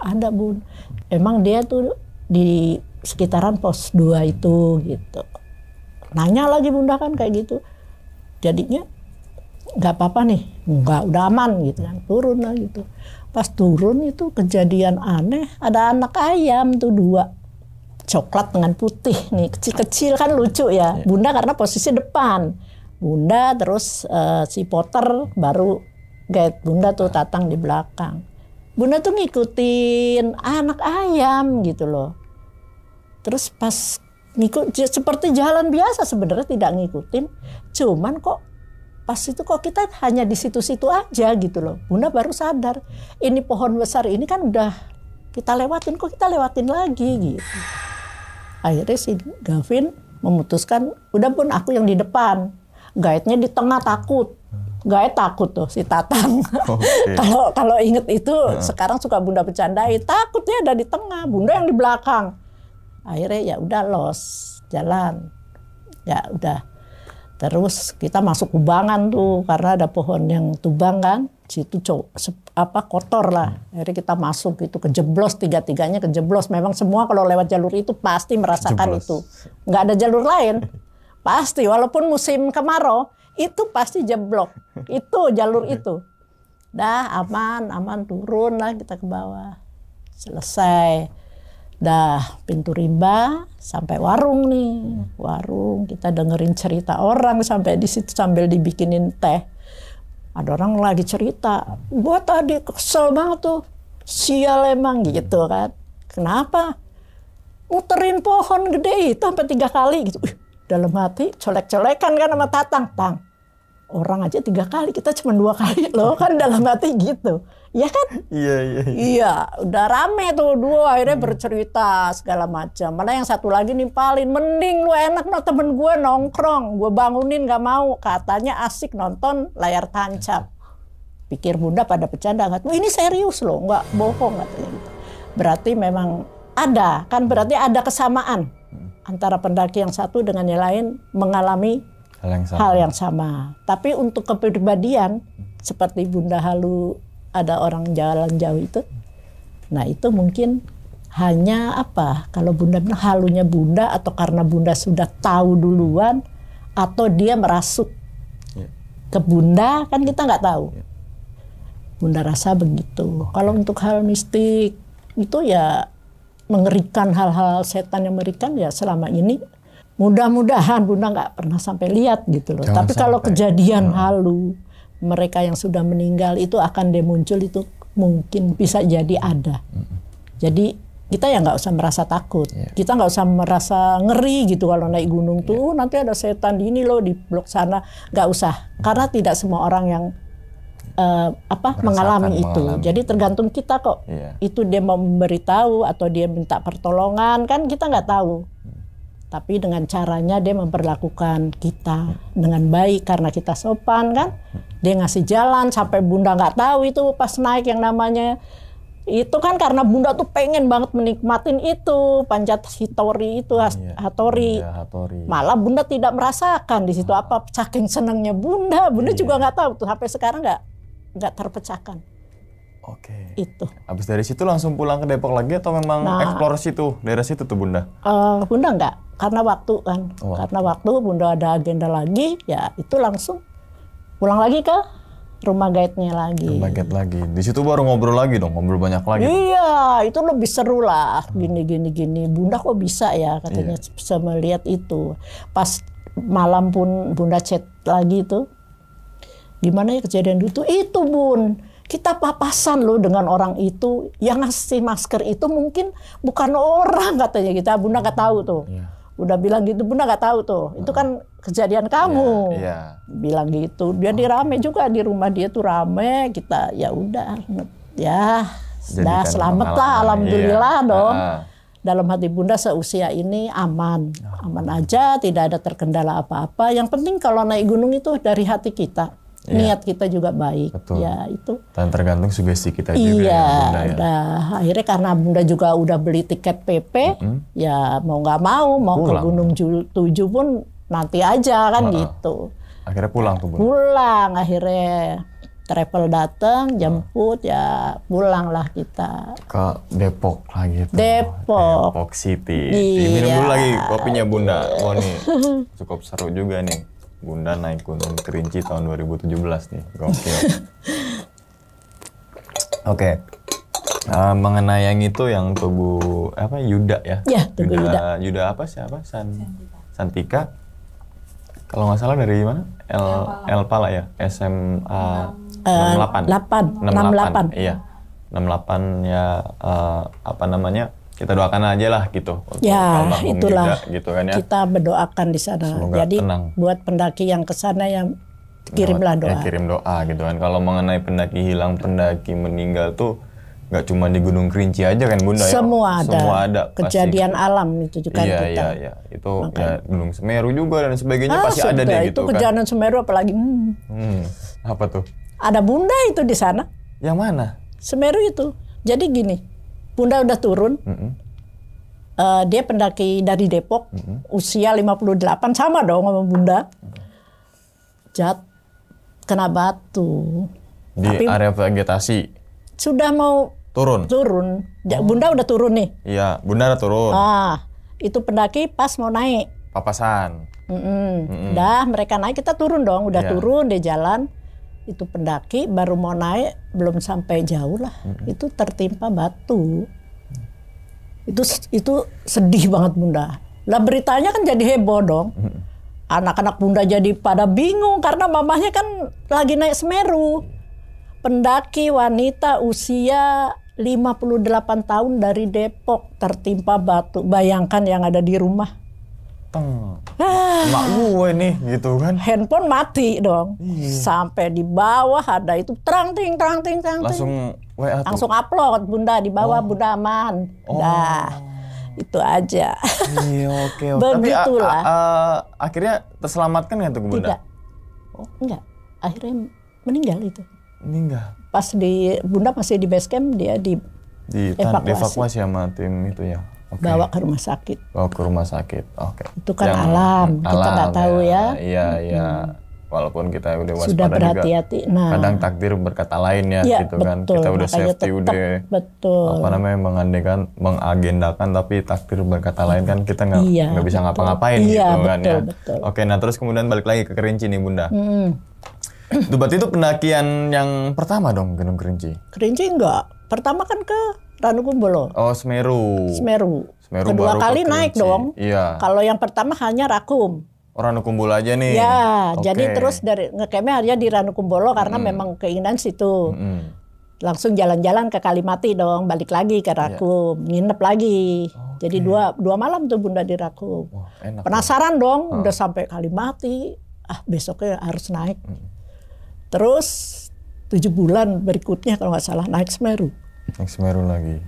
Ada Bun. Emang dia tuh di sekitaran pos 2 itu gitu. Nanya lagi Bunda kan kayak gitu. Jadinya nggak apa-apa nih, nggak, udah aman gitu kan. Turun lah gitu. Pas turun itu kejadian aneh, ada anak ayam tuh 2. Coklat dengan putih nih, kecil-kecil kan lucu ya. Bunda karena posisi depan. Bunda terus si Potter baru guide Bunda tuh Tatang di belakang. Bunda tuh ngikutin anak ayam gitu loh. Terus pas ngikut seperti jalan biasa sebenarnya tidak ngikutin. Cuman kok pas itu kok kita hanya di situ-situ aja gitu loh. Bunda baru sadar, ini pohon besar ini kan udah kita lewatin, kok kita lewatin lagi gitu. Akhirnya si Gavin memutuskan, udah Bun aku yang di depan. Guide-nya di tengah takut. Guide takut tuh si Tatang. Kalau inget itu sekarang suka Bunda bercandain, takutnya ada di tengah, Bunda yang di belakang. Akhirnya ya udah jalan. Ya udah. Terus kita masuk kubangan tuh karena ada pohon yang tumbang kan, situ kotor lah. Akhirnya kita masuk itu kejeblos, tiga-tiganya kejeblos. Memang semua kalau lewat jalur itu pasti merasakan itu. Nggak ada jalur lain, pasti. Walaupun musim kemarau itu pasti jeblok. Itu jalur itu. Dah aman turun lah kita ke bawah. Selesai. Dah pintu rimba sampai warung nih. Warung kita dengerin cerita orang sampai di situ sambil dibikinin teh. Ada orang lagi cerita, gua tadi kesel banget tuh. Sial emang gitu kan. Kenapa? Muterin pohon gede itu sampai 3 kali gitu. Dalam hati colek-colekan kan sama Tatang. Tang. orang aja 3 kali, kita cuma 2 kali loh kan dalam hati gitu. Ya kan? Iya. Iya, udah rame tuh 2 akhirnya bercerita segala macam. Malah yang satu lagi nimpalin, mending lu enak no temen gue nongkrong, gue bangunin gak mau, katanya asik nonton layar tancap. Pikir Bunda pada bercanda, ini serius loh, nggak bohong katanya gitu. Berarti memang ada, kan berarti ada kesamaan antara pendaki yang satu dengan yang lain mengalami hal yang sama. Tapi untuk kepribadian seperti Bunda Halu, ada orang jalan jauh itu, nah itu mungkin hanya apa? Kalau Bunda bilang halunya Bunda atau karena Bunda sudah tahu duluan atau dia merasuk ke Bunda, kan kita nggak tahu. Bunda rasa begitu. Kalau untuk hal mistik itu ya mengerikan, hal-hal setan yang mengerikan ya selama ini mudah-mudahan Bunda nggak pernah sampai lihat gitu loh. Jangan Tapi kalau sampai. kejadian halu mereka yang sudah meninggal itu akan muncul, itu mungkin bisa jadi ada. Jadi kita ya nggak usah merasa takut, kita nggak usah merasa ngeri gitu kalau naik gunung tuh nanti ada setan di ini loh di blok sana, nggak usah, karena tidak semua orang yang mengalami itu. Jadi tergantung kita kok. Itu dia mau memberitahu atau dia minta pertolongan, kan kita nggak tahu. Tapi dengan caranya dia memperlakukan kita dengan baik karena kita sopan kan. Dia ngasih jalan sampai Bunda nggak tahu itu pas naik yang namanya. Itu kan karena Bunda tuh pengen banget menikmatin itu panjat Hitori itu, Hatori. Malah Bunda tidak merasakan di situ apa, saking senangnya Bunda juga nggak tahu tuh sampai sekarang nggak terpecahkan. Oke. Itu. Habis dari situ langsung pulang ke Depok lagi atau memang explore situ, daerah situ tuh Bunda? Bunda enggak, karena waktu kan. Karena waktu Bunda ada agenda lagi, ya itu langsung pulang lagi ke rumah guide-nya lagi. Rumah guide lagi. Di situ baru ngobrol lagi dong, ngobrol banyak lagi. Iya, itu lebih seru lah. Gini. Bunda kok bisa ya katanya bisa melihat itu. Pas malam pun Bunda chat lagi tuh. Gimana ya kejadian itu? Itu Bun. Kita papasan loh dengan orang itu, yang ngasih masker itu mungkin bukan orang katanya kita. Bunda nggak tahu tuh. Udah bilang gitu, Bunda nggak tahu tuh. Itu kan kejadian kamu. Bilang gitu. Dia rame juga di rumah dia tuh rame. Kita ya udah, ya sudah selamat lah, alhamdulillah dong. Dalam hati Bunda seusia ini aman aja, tidak ada terkendala apa-apa. Yang penting kalau naik gunung itu dari hati kita. Niat kita juga baik. Betul. Ya itu. Dan tergantung sugesti kita juga ya, Bunda, ya. Udah. Akhirnya karena Bunda juga udah beli tiket PP, ya mau nggak mau ke Gunung 7 pun nanti aja kan gitu. Akhirnya pulang tuh Bunda. Pulang akhirnya travel datang, jemput, ya pulanglah kita. Ke Depok lagi tuh. Depok City. Minum dulu lagi kopinya Bunda. Oh nih, cukup seru juga nih. Bunda naik Gunung Kerinci tahun 2017 nih, gokil. Oke. Mengenai yang itu, yang tubuh apa Yuda ya? Ya, tubuh Yuda. Yuda apa siapa? Santika. Kalau nggak salah dari mana? El Pala ya? SMA 68. Iya. 68 ya, apa namanya? Kita doakan aja lah gitu. Ya itulah Yuda, gitu kan ya. Kita berdoakan di sana. Semoga jadi tenang. Buat pendaki yang ke sana yang kirimlah doa. Kirim doa gitu kan. Kalau mengenai pendaki hilang, pendaki meninggal tuh nggak cuma di Gunung Kerinci aja kan Bunda Semua ya? ada. Semua ada. Kejadian pasti. alam itu juga kita. Iya. Itu ya, Gunung Semeru juga dan sebagainya pasti ada deh gitu kan. Itu kejadian Semeru apalagi. Apa tuh? Ada Bunda itu di sana. Yang mana? Semeru itu. Jadi gini, Bunda udah turun. Dia pendaki dari Depok, usia 58, sama dong sama Bunda. Kena batu. Di area vegetasi. Sudah mau turun. Bunda udah turun nih. Iya, Bunda udah turun. Itu pendaki pas mau naik. Papasan. Udah mereka naik, kita turun dong. Udah turun di jalan. Itu pendaki baru mau naik, belum sampai jauh lah. Itu tertimpa batu. Itu sedih banget Bunda. Lah beritanya kan jadi heboh dong. Anak-anak Bunda jadi pada bingung karena mamahnya kan lagi naik Semeru. Pendaki wanita usia 58 tahun dari Depok tertimpa batu. Bayangkan yang ada di rumah. dateng. Mak gue nih gitu kan. Handphone mati dong. Sampai di bawah ada itu terang ting. Langsung WA tuh. Langsung upload, Bunda di bawah Bunda aman. Dah. Itu aja. Iya, oke. Begitulah. Tapi akhirnya terselamatkan nggak tuh Bunda? Tidak. Enggak. Akhirnya meninggal itu. Meninggal. Pas Bunda masih di base camp, dia dievakuasi sama tim itu ya. Okay. Bawa ke rumah sakit. Bawa ke rumah sakit. Oke. Itu kan alam, kita nggak tahu ya. Iya. Walaupun kita udah waspada sudah berhati-hati. juga. Nah, kadang takdir berkata lain ya, gitu betul, kan. Kita udah safety, udah betul. Apa namanya mengagendakan, tapi takdir berkata lain kan kita nggak bisa ngapa-ngapain gitu kan ya. Betul. Oke, nah terus kemudian balik lagi ke Kerinci nih Bunda. Itu berarti itu pendakian yang pertama dong, Gunung Kerinci? Kerinci enggak. Pertama kan ke Ranukumbolo. Oh, Semeru. Kedua kali naik dong. Iya. Kalau yang pertama hanya Rakum. Ranukumbolo aja nih. Ya, jadi terus dari ngecampnya hanya di Ranukumbolo karena memang keinginan situ. Langsung jalan-jalan ke Kalimati dong, balik lagi ke Rakum, nginep lagi. Jadi dua malam tuh Bunda di Rakum. Penasaran dong, udah sampai Kalimati, besoknya harus naik. Terus 7 bulan berikutnya kalau nggak salah naik Semeru. Naik Semeru lagi.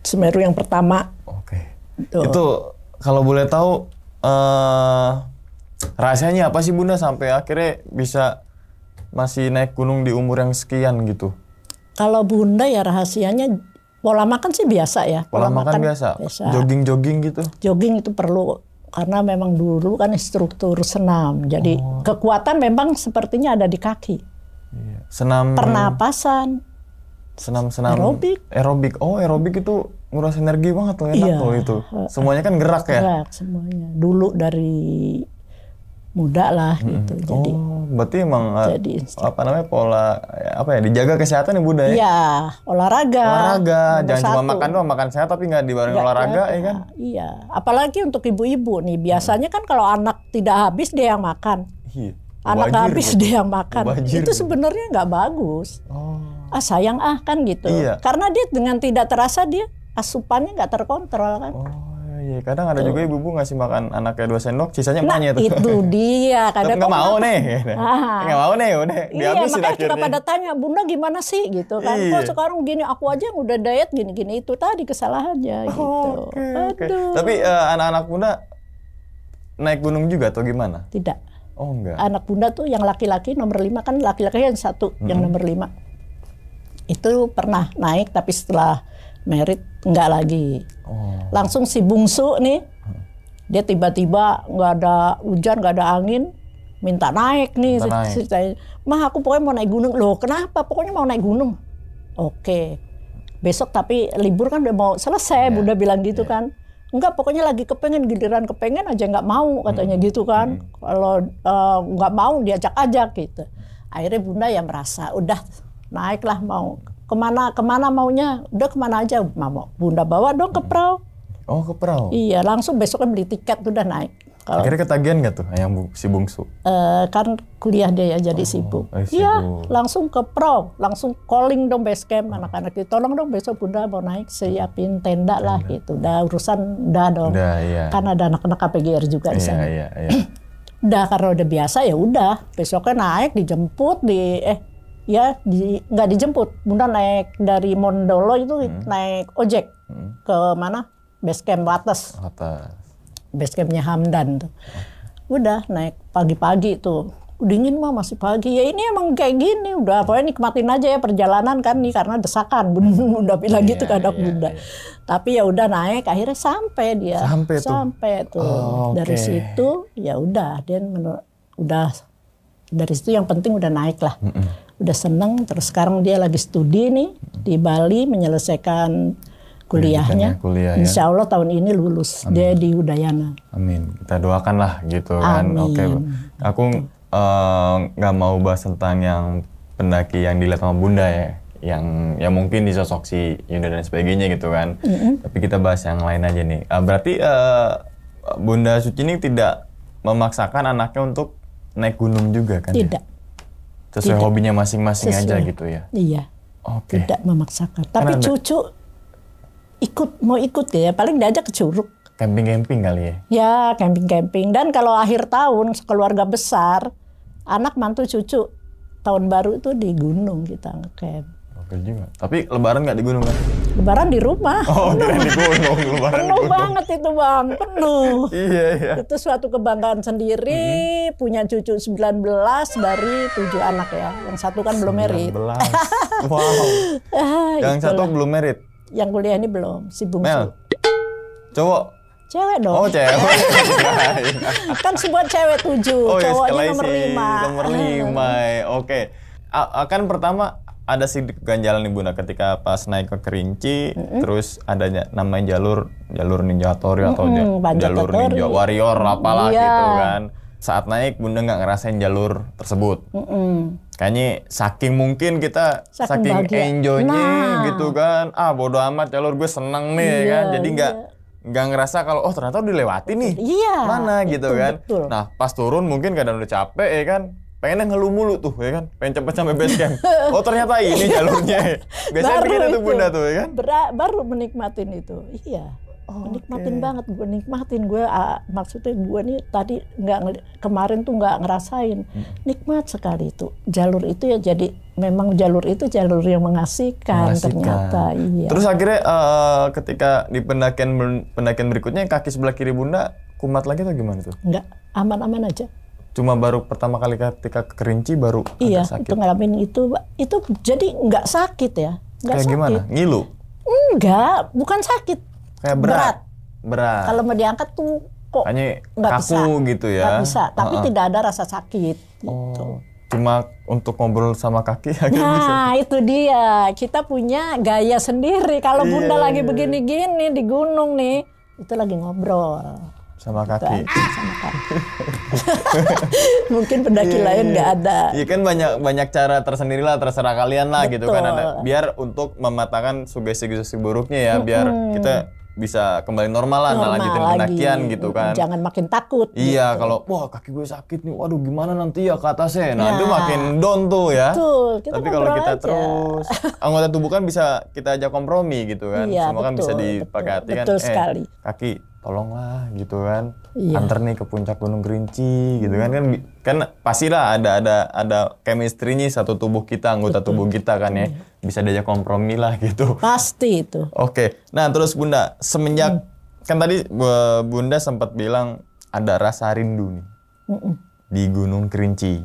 Semeru yang pertama. Oke. Itu kalau boleh tahu rahasianya apa sih Bunda sampai akhirnya bisa masih naik gunung di umur yang sekian gitu? Kalau Bunda ya rahasianya pola makan sih biasa ya. Pola makan biasa. Jogging gitu? Jogging itu perlu. Karena memang dulu kan instruktur senam. Jadi kekuatan memang sepertinya ada di kaki. Iya. Senam. Pernapasan. Senam aerobik. Oh, aerobik itu nguras energi banget tuh, enak tuh itu. Semuanya kan gerak ya? Gerak semuanya. Dulu dari muda lah gitu. Jadi berarti emang apa namanya pola dijaga kesehatan ya Bunda ya? Iya, olahraga. Jangan cuma makan doang, makan sehat tapi nggak dibarengin olahraga ya kan? Iya, apalagi untuk ibu-ibu nih. Biasanya kan kalau anak tidak habis dia yang makan. Iya. Anak habis dia yang makan. Itu sebenarnya nggak bagus. Sayang kan gitu. Iya. Karena dia dengan tidak terasa dia asupannya nggak terkontrol kan. Iya, kadang ada juga ibu-ibu ngasih makan anaknya 2 sendok, sisanya emaknya tuh. Itu dia. Kadang nggak mau nih. Nggak mau nih, udah dihabisin makanya akhirnya. kita pada tanya, Bunda gimana sih gitu kan. Kok sekarang gini, aku aja yang udah diet gini-gini, itu tadi kesalahannya gitu. Oke. Tapi anak-anak Bunda naik gunung juga atau gimana? Tidak. Oh enggak. Anak Bunda tuh yang laki-laki nomor 5 kan, laki-laki yang 1 yang nomor 5. Itu pernah naik tapi setelah merit enggak lagi. Langsung si bungsu nih, dia tiba-tiba nggak ada hujan, nggak ada angin, minta naik nih. Mah aku pokoknya mau naik gunung. Loh kenapa? Pokoknya mau naik gunung. Oke. Besok tapi libur kan udah mau selesai, Bunda bilang gitu kan. Enggak, pokoknya lagi giliran kepengen aja nggak mau katanya gitu kan. Kalau nggak mau diajak-ajak gitu. Akhirnya Bunda yang merasa udah naiklah, mau kemana maunya, udah kemana aja mau. Bunda bawa dong ke perahu. Oh, ke perahu? Iya, langsung besoknya beli tiket udah naik. Akhirnya ketagihan nggak tuh yang si bungsu? Kan kuliah dia ya jadi sibuk. Iya, langsung ke perahu, langsung calling dong base camp anak-anak itu, tolong dong besok Bunda mau naik, siapin tenda lah gitu. Udah urusan udah dong. Udah, iya. Kan ada anak-anak KPGR juga di sana. Iya. Udah karena udah biasa ya udah, besoknya naik dijemput nggak dijemput. Bunda naik dari Mondolo itu naik ojek ke mana? Base camp Wates. Base campnya Hamdan tuh. Udah naik pagi-pagi tuh. Dingin mah masih pagi. Ya ini emang kayak gini. Udah pokoknya nikmatin aja ya perjalanan kan nih karena desakan. Bunda bilang gitu kan Bunda. Tapi ya udah naik akhirnya sampai dia. Sampai tuh. Dari situ ya udah dia udah dari situ yang penting udah naik lah. Udah seneng. Terus sekarang dia lagi studi nih di Bali menyelesaikan kuliahnya. Insya Allah tahun ini lulus. Amin. Dia di Udayana. Amin. Kita doakan lah gitu kan. Oke. Aku nggak mau bahas tentang yang pendaki yang dilihat sama Bunda ya. Yang mungkin disosok si Yunda dan sebagainya gitu kan. Tapi kita bahas yang lain aja nih. Berarti Bunda Suci ini tidak memaksakan anaknya untuk naik gunung juga kan? Tidak. Sesuai hobinya masing-masing aja gitu ya? Iya. Tidak memaksakan. Tapi cucu mau ikut ya, paling diajak ke Curug. camping-camping kali ya? Ya, camping-camping. Dan kalau akhir tahun, keluarga besar, anak, mantu, cucu, tahun baru itu di gunung kita ngecamp. Oke juga. Tapi lebaran nggak di gunung kan? Lebaran di rumah. Oh, kira di gunung. Lebaran Penuh di gunung. banget itu Bang, penuh. Iya. Itu suatu kebanggaan sendiri, punya cucu 19 dari 7 anak ya. Yang satu kan belum merit. 19. Wow. Yang satu belum merit. Yang kuliah ini belum, si bungsu. Mel. Cowok. Cewek dong. Oh, cewek. Kan sebuah cewek 7, cowoknya nomor 5. Nomor 5. Oke. Kan pertama ada sedikit ganjalan nih Bunda ketika pas naik ke Kerinci, terus adanya namanya jalur Ninja Hattori atau jalur Ninja Warrior apalah gitu kan. Saat naik Bunda nggak ngerasain jalur tersebut. Kayaknya saking mungkin kita saking enjoynya gitu kan. Bodo amat jalur gue seneng nih kan. Jadi nggak ngerasa kalau ternyata udah dilewati nih. Mana gitu kan. Betul. Nah pas turun mungkin kadang udah capek ya kan. Pengennya ngeluh mulu tuh ya kan, pengen cepet sampai base camp. Oh ternyata ini jalurnya. Biasanya begitu tuh Bunda tuh ya kan. Baru menikmatin itu, iya. Menikmatin banget, gue nikmatin. Gue maksudnya gue nih tadi kemarin tuh nggak ngerasain. Nikmat sekali itu. Jalur itu ya jadi memang jalur itu jalur yang mengasihkan. Ternyata. Iya. Terus akhirnya ketika di pendakian berikutnya kaki sebelah kiri Bunda kumat lagi atau gimana tuh? Enggak, aman-aman aja. Cuma baru pertama kali ketika ke Kerinci baru iya, agak sakit. Iya, itu ngalamin itu jadi nggak sakit ya. Nggak kayak sakit. Gimana? Ngilu? Enggak, bukan sakit. Kayak berat. Kalau mau diangkat tuh kok nggak bisa. Gitu ya? Nggak bisa, tapi tidak ada rasa sakit. Gitu. Cuma untuk ngobrol sama kaki agak bisa. Nah itu dia, kita punya gaya sendiri. Kalau Bunda lagi begini-gini di gunung nih, itu lagi ngobrol. Sama kaki. Sama kaki. Mungkin pendaki lain nggak ada. Iya kan banyak cara tersendiri lah, terserah kalian lah. Betul. Gitu kan. Biar untuk mematahkan sugesti-sugesti buruknya ya, biar kita bisa kembali normal lah, lanjutin pendakian gitu kan. Jangan makin takut. Iya, gitu. kalau wah kaki gue sakit nih, waduh gimana nanti ya ke atasnya. Nah itu makin down tuh ya. Betul. Tapi kalau kita terus anggota tubuh kan bisa kita ajak kompromi gitu kan. Iya, semua kan bisa dipakai hati kan. Betul sekali. Kaki tolonglah gitu kan. Antar nih ke puncak Gunung Kerinci gitu kan. Kan pastilah ada chemistry-nya satu tubuh kita, anggota tubuh kita kan ya. Bisa diajak kompromi lah gitu. Pasti itu. Oke. Nah, terus Bunda, semenjak kan tadi Bunda sempat bilang ada rasa rindu nih. Di Gunung Kerinci.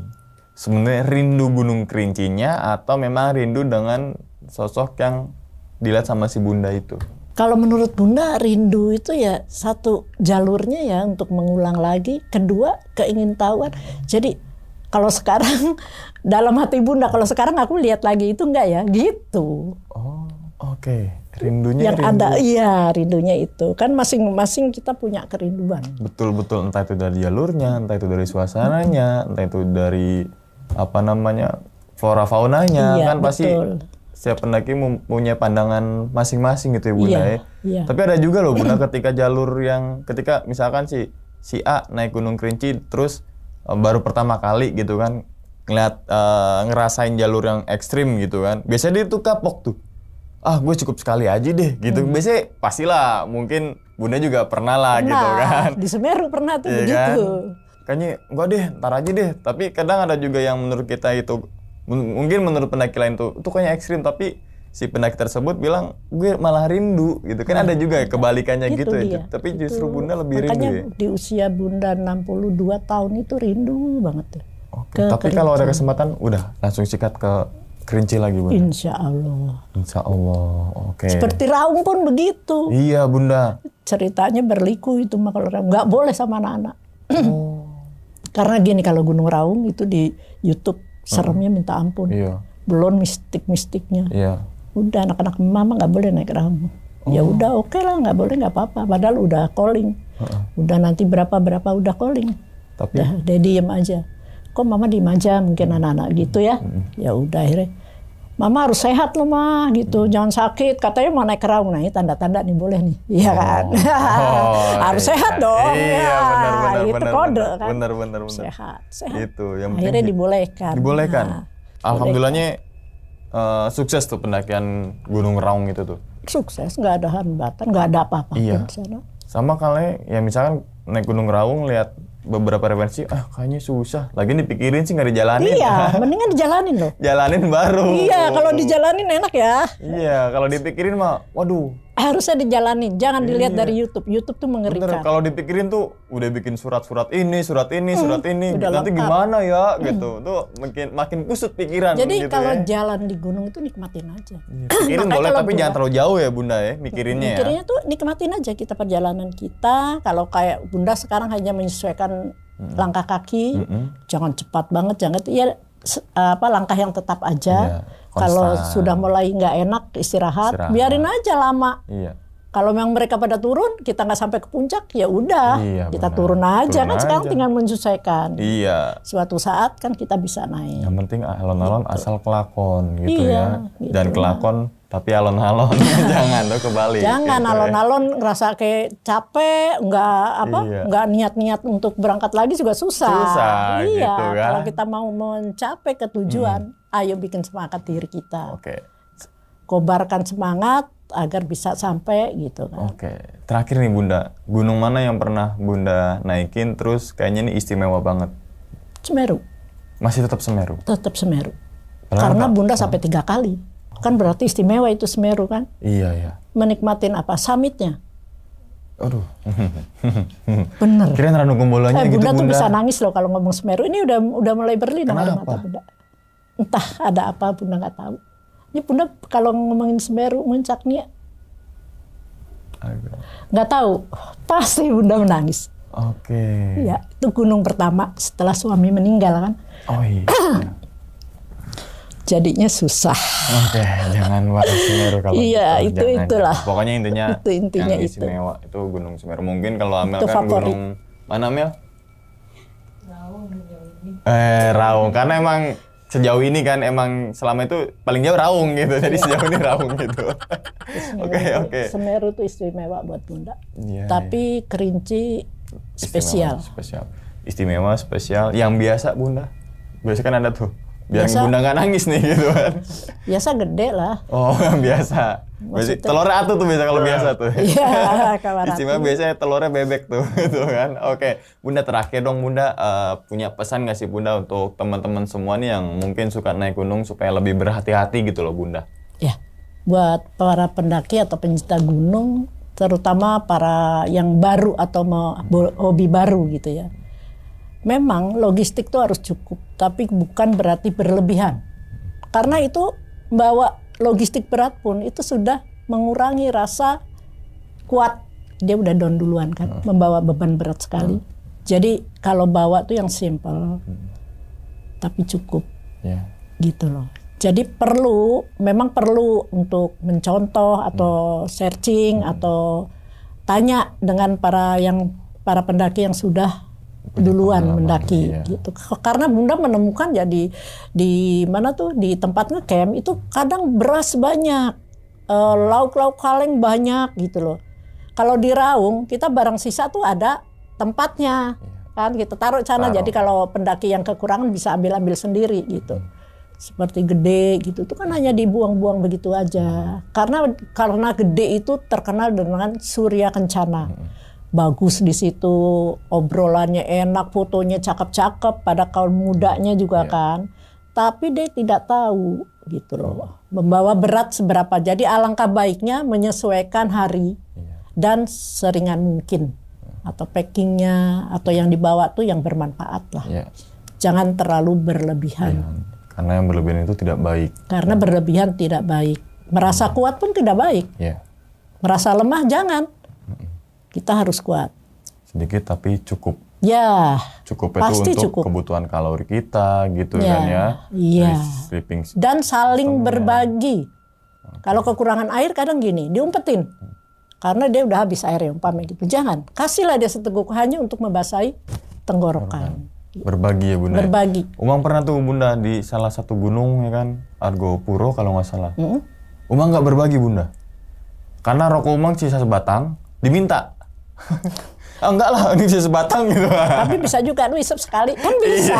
Sebenarnya rindu Gunung Kerincinya atau memang rindu dengan sosok yang dilihat sama si Bunda itu? Kalau menurut Bunda, rindu itu ya satu jalurnya ya untuk mengulang lagi. Kedua, keingintahuan. Jadi kalau sekarang dalam hati Bunda, kalau sekarang aku lihat lagi itu enggak ya, gitu. Oh, oke. Rindunya yang rindu. Iya, rindunya itu. Kan masing-masing kita punya kerinduan. Betul-betul, entah itu dari jalurnya, entah itu dari suasananya, entah itu dari flora faunanya, kan betul. Pasti setiap pendaki punya pandangan masing-masing gitu ya Bunda ya. Iya. Tapi ada juga loh Bunda ketika ketika misalkan si A naik Gunung Kerinci terus baru pertama kali gitu kan ngerasain jalur yang ekstrim gitu kan. Biasanya dia tuh kapok tuh. Gue cukup sekali aja deh gitu. Biasanya pastilah mungkin Bunda juga pernah lah gitu kan. Di Semeru pernah tuh begitu. Kan? Kayaknya enggak deh, ntar aja deh. Tapi kadang ada juga yang menurut kita itu mungkin menurut pendaki lain tuh itu kayaknya ekstrim, tapi si pendaki tersebut bilang gue malah rindu gitu kan. Ada juga kebalikannya gitu ya. Tapi justru Bunda lebih rindu ya. Makanya di usia Bunda 62 tahun itu rindu banget ya. Oke. Tapi kalau ada kesempatan udah langsung sikat ke Kerinci lagi Bunda. Insya Allah. Insya Allah. Oke. Seperti Raung pun begitu. Iya Bunda. Ceritanya berliku itu mah kalau Raung nggak boleh sama anak-anak. Karena gini, kalau Gunung Raung itu di YouTube seremnya minta ampun. Iya. Belum mistik-mistiknya. Iya. Udah anak-anak mama nggak boleh naik Raung. Ya udah oke lah, nggak boleh nggak apa-apa. Padahal udah calling. Udah nanti berapa udah calling. Tapi udah dia diem aja. Kok mama diem aja, mungkin anak-anak gitu ya. Ya udah akhirnya mama harus sehat loh mah gitu, jangan sakit. Katanya mau naik Raung, nah ini tanda-tanda nih boleh nih, iya kan? Harus sehat dong. Iya, benar. Itu kode kan. Benar. Sehat. Itu yang akhirnya dibolehkan. Dibolehkan. Nah, Alhamdulillahnya sukses tuh pendakian Gunung Raung itu tuh. Sukses, nggak ada hambatan, nggak ada apa-apa di sana. Sama kali ya misalkan naik Gunung Raung lihat beberapa referensi, kayaknya susah. Lagi dipikirin sih nggak dijalanin. Iya, mendingan dijalanin loh. Jalanin baru. Iya, kalau dijalanin enak ya. Iya, kalau dipikirin mah, waduh. Harusnya dijalanin, jangan dilihat dari YouTube. YouTube tuh mengerikan. Kalau dipikirin tuh udah bikin surat ini, surat ini. Nanti lengkap. gimana ya gitu. Tuh makin kusut pikiran. Jadi gitu kalau ya. jalan di gunung itu nikmatin aja. Pikirin boleh tapi Bunda, jangan terlalu jauh ya Bunda ya mikirinnya. Mikirnya tuh nikmatin aja kita perjalanan kita. Kalau kayak Bunda sekarang hanya menyesuaikan langkah kaki, jangan cepat banget, jangan ya langkah yang tetap aja. Kalau sudah mulai nggak enak istirahat, biarin aja lama. Iya. Kalau memang mereka pada turun, kita nggak sampai ke puncak, ya udah, kita turun aja kan. Sekarang tinggal menyesuaikan. Iya. Suatu saat kan kita bisa naik. Yang penting alon-alon asal kelakon gitu Iya, ya. Dan kelakon tapi alon-alon, jangan tuh kebalik. Jangan gitu alon-alon ngerasa kayak capek, nggak niat-niat untuk berangkat lagi juga susah. Iya, gitu kan. kalau kita mau mencapai ke tujuan, ayo bikin semangat diri kita. Oke. Kobarkan semangat agar bisa sampai gitu kan. Oke. Terakhir nih Bunda, gunung mana yang pernah Bunda naikin terus kayaknya ini istimewa banget? Semeru. Masih tetap Semeru? Tetap Semeru. Karena Bunda sampai 3 kali. Kan berarti istimewa itu Semeru kan? Iya, iya. Menikmatin apa? Summitnya. Aduh. Bener. Kirain Ranu Kumbolanya gitu Bunda. Bunda. Tuh bisa nangis loh kalau ngomong Semeru. Ini udah mulai berlinang di mata Kenapa? Bunda. Entah ada apa Bunda nggak tahu. Ini Bunda kalau ngomongin Semeru muncaknya nggak tahu. Pasti Bunda menangis. Oke. Iya, itu gunung pertama setelah suami meninggal kan. Oh iya. Jadinya susah. Oke, jangan waras Semeru kalau Iya, gitu. Jangan. itulah. Pokoknya intinya Itu intinya yang itu. istimewa itu Gunung Semeru. Mungkin kalau Amel Itu kan favorit. gunung mana Amel? Raung. Karena emang sejauh ini kan emang selama itu paling jauh Raung gitu. Jadi sejauh ini Raung gitu. Oke. Semeru itu istimewa buat Bunda. Iya, Tapi Kerinci spesial. Istimewa spesial. Yang biasa Bunda. Biasa kan ada tuh. Biar Biasa. Bunda nggak nangis nih gitu kan. Biasa gede lah. Oh, biasa. Maksudnya- Telurnya atuh tuh biasa kalau biasa tuh. Iya, kamar Istimewa biasanya telurnya bebek tuh, gitu kan. Oke, Bunda terakhir dong Bunda, punya pesan nggak sih Bunda untuk teman-teman semua nih yang mungkin suka naik gunung supaya lebih berhati-hati gitu loh Bunda. Ya, buat para pendaki atau pencinta gunung, terutama para yang baru atau mau hobi baru gitu ya. Memang logistik tuh harus cukup, tapi bukan berarti berlebihan. Karena itu bawa logistik berat pun itu sudah mengurangi rasa kuat. Dia udah down duluan kan, membawa beban berat sekali. Jadi kalau bawa tuh yang simple, tapi cukup Ya. gitu loh. Jadi memang perlu untuk mencontoh atau searching atau tanya dengan para pendaki yang sudah duluan mendaki iya. gitu. Karena Bunda menemukan ya di mana tuh di tempat ngecamp itu kadang beras banyak, lauk-lauk kaleng banyak gitu loh. Kalau di Raung kita barang sisa tuh ada tempatnya kan kita taruh sana. Jadi kalau pendaki yang kekurangan bisa ambil sendiri gitu. Seperti gede gitu, itu kan hanya dibuang-buang begitu aja. Karena gede itu terkenal dengan surya kencana. Bagus di situ, obrolannya enak, fotonya cakep-cakep pada kaum mudanya juga kan. Tapi dia tidak tahu gitu loh. Membawa berat seberapa. Jadi alangkah baiknya menyesuaikan hari dan seringan mungkin. Atau packingnya atau yang dibawa tuh yang bermanfaat lah. Jangan terlalu berlebihan. Karena yang berlebihan itu tidak baik. Karena berlebihan tidak baik. Merasa kuat pun tidak baik. Merasa lemah jangan. Kita harus kuat. Sedikit tapi cukup. Ya. Cukup pasti itu untuk cukup. kebutuhan kalori kita gitu kan ya. Iya. Sleeping. Dan saling berbagi. Kalau kekurangan air kadang gini, diumpetin. Karena dia udah habis air umpamanya gitu. Jangan. Kasihlah dia seteguk hanya untuk membasahi tenggorokan. Berbagi ya Bunda. Berbagi. Umang pernah tuh Bunda di salah satu gunung ya kan, Argo Puro kalau nggak salah. Umang nggak berbagi Bunda. Karena rokok Umang sisa sebatang, diminta. Enggak lah, ini sisa sebatang gitu. Tapi bisa juga lu isep sekali, kan bisa.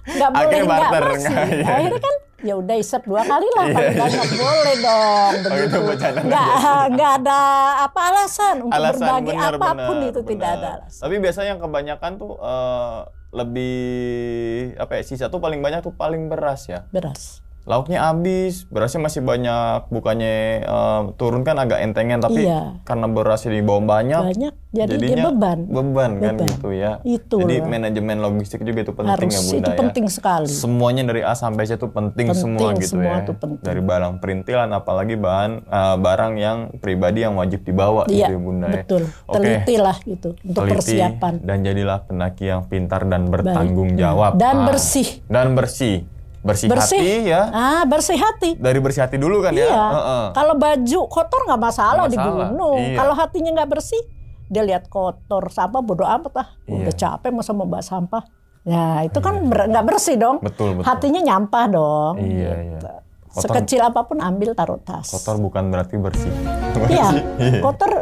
Nggak boleh Akhirnya nggak barter. masih. Akhirnya kan Ya udah isep 2 kali lah, paling banyak boleh dong begitu. Nggak ada apa alasan untuk berbagi apapun itu, tidak ada alasan. Tapi biasanya yang kebanyakan tuh lebih apa ya, sisa tuh paling banyak tuh paling beras ya. Beras. Lauknya habis, berasnya masih banyak, bukannya turun kan agak entengan, tapi karena berasnya dibawa banyak jadi dia beban kan gitu ya. Jadi manajemen logistik juga itu penting ya Bunda, itu penting sekali. Semuanya dari A sampai Z itu penting semua gitu ya. Dari barang perintilan, apalagi barang yang pribadi yang wajib dibawa gitu ya Bunda ya. Betul. Telitilah gitu untuk persiapan. Dan jadilah pendaki yang pintar dan bertanggung jawab. Dan bersih. Bersih hati ya. Bersih hati. Dari bersih hati dulu kan ya. Kalau baju kotor nggak masalah di gunung. Kalau hatinya nggak bersih, dia lihat kotor, sampah bodo amat lah. Udah capek masa mau bawa sampah. Ya itu kan nggak bersih dong. Betul. Hatinya nyampah dong. Iya. Sekecil apapun ambil taruh tas. Kotor bukan berarti bersih. Iya. Kotor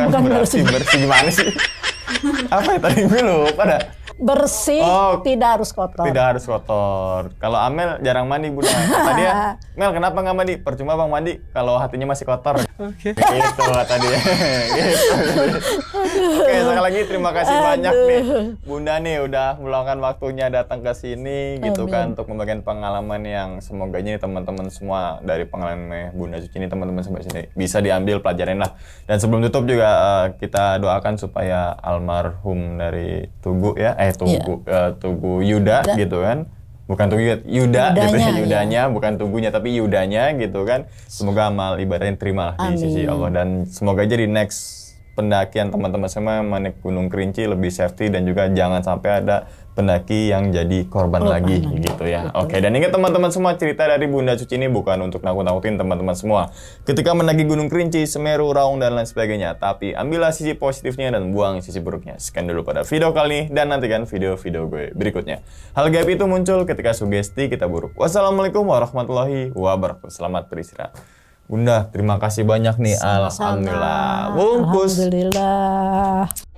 bukan bersih. Bersih gimana sih? Apa ya tadi gue lupa dah. Bersih, tidak harus kotor. Tidak harus kotor. Kalau Amel jarang mandi Bunda. Tadi ya, Mel kenapa nggak mandi? Percuma Bang mandi kalau hatinya masih kotor. Oke. Gitu tadi ya. Gitu. Oke, sekali lagi terima kasih banyak nih Bunda nih udah meluangkan waktunya datang ke sini gitu kan untuk membagikan pengalaman yang semoga ini teman-teman semua dari pengalaman Bunda Suci ini teman-teman sampai sini bisa diambil pelajaran lah. Dan sebelum tutup juga kita doakan supaya almarhum dari Tugu ya, Tugu Yuda gitu kan. Bukan Tugu Yuda gitu ya, Yudanya, bukan Tugunya tapi Yudanya gitu kan. Semoga amal ibadahnya terima di sisi Allah dan semoga aja di next pendakian teman-teman semua menaik Gunung Kerinci lebih safety dan juga jangan sampai ada pendaki yang jadi korban lagi gitu ya. Betul. Oke, dan ingat teman-teman semua, cerita dari Bunda Suci ini bukan untuk nakut-nakutin teman-teman semua. Ketika mendaki Gunung Kerinci, Semeru, Raung dan lain sebagainya, tapi ambillah sisi positifnya dan buang sisi buruknya. Sekian dulu pada video kali ini dan nantikan video-video gue berikutnya. Hal gaib itu muncul ketika sugesti kita buruk. Wassalamualaikum warahmatullahi wabarakatuh. Selamat beristirahat. Bunda, terima kasih banyak nih. Alhamdulillah. Bungkus. Alhamdulillah.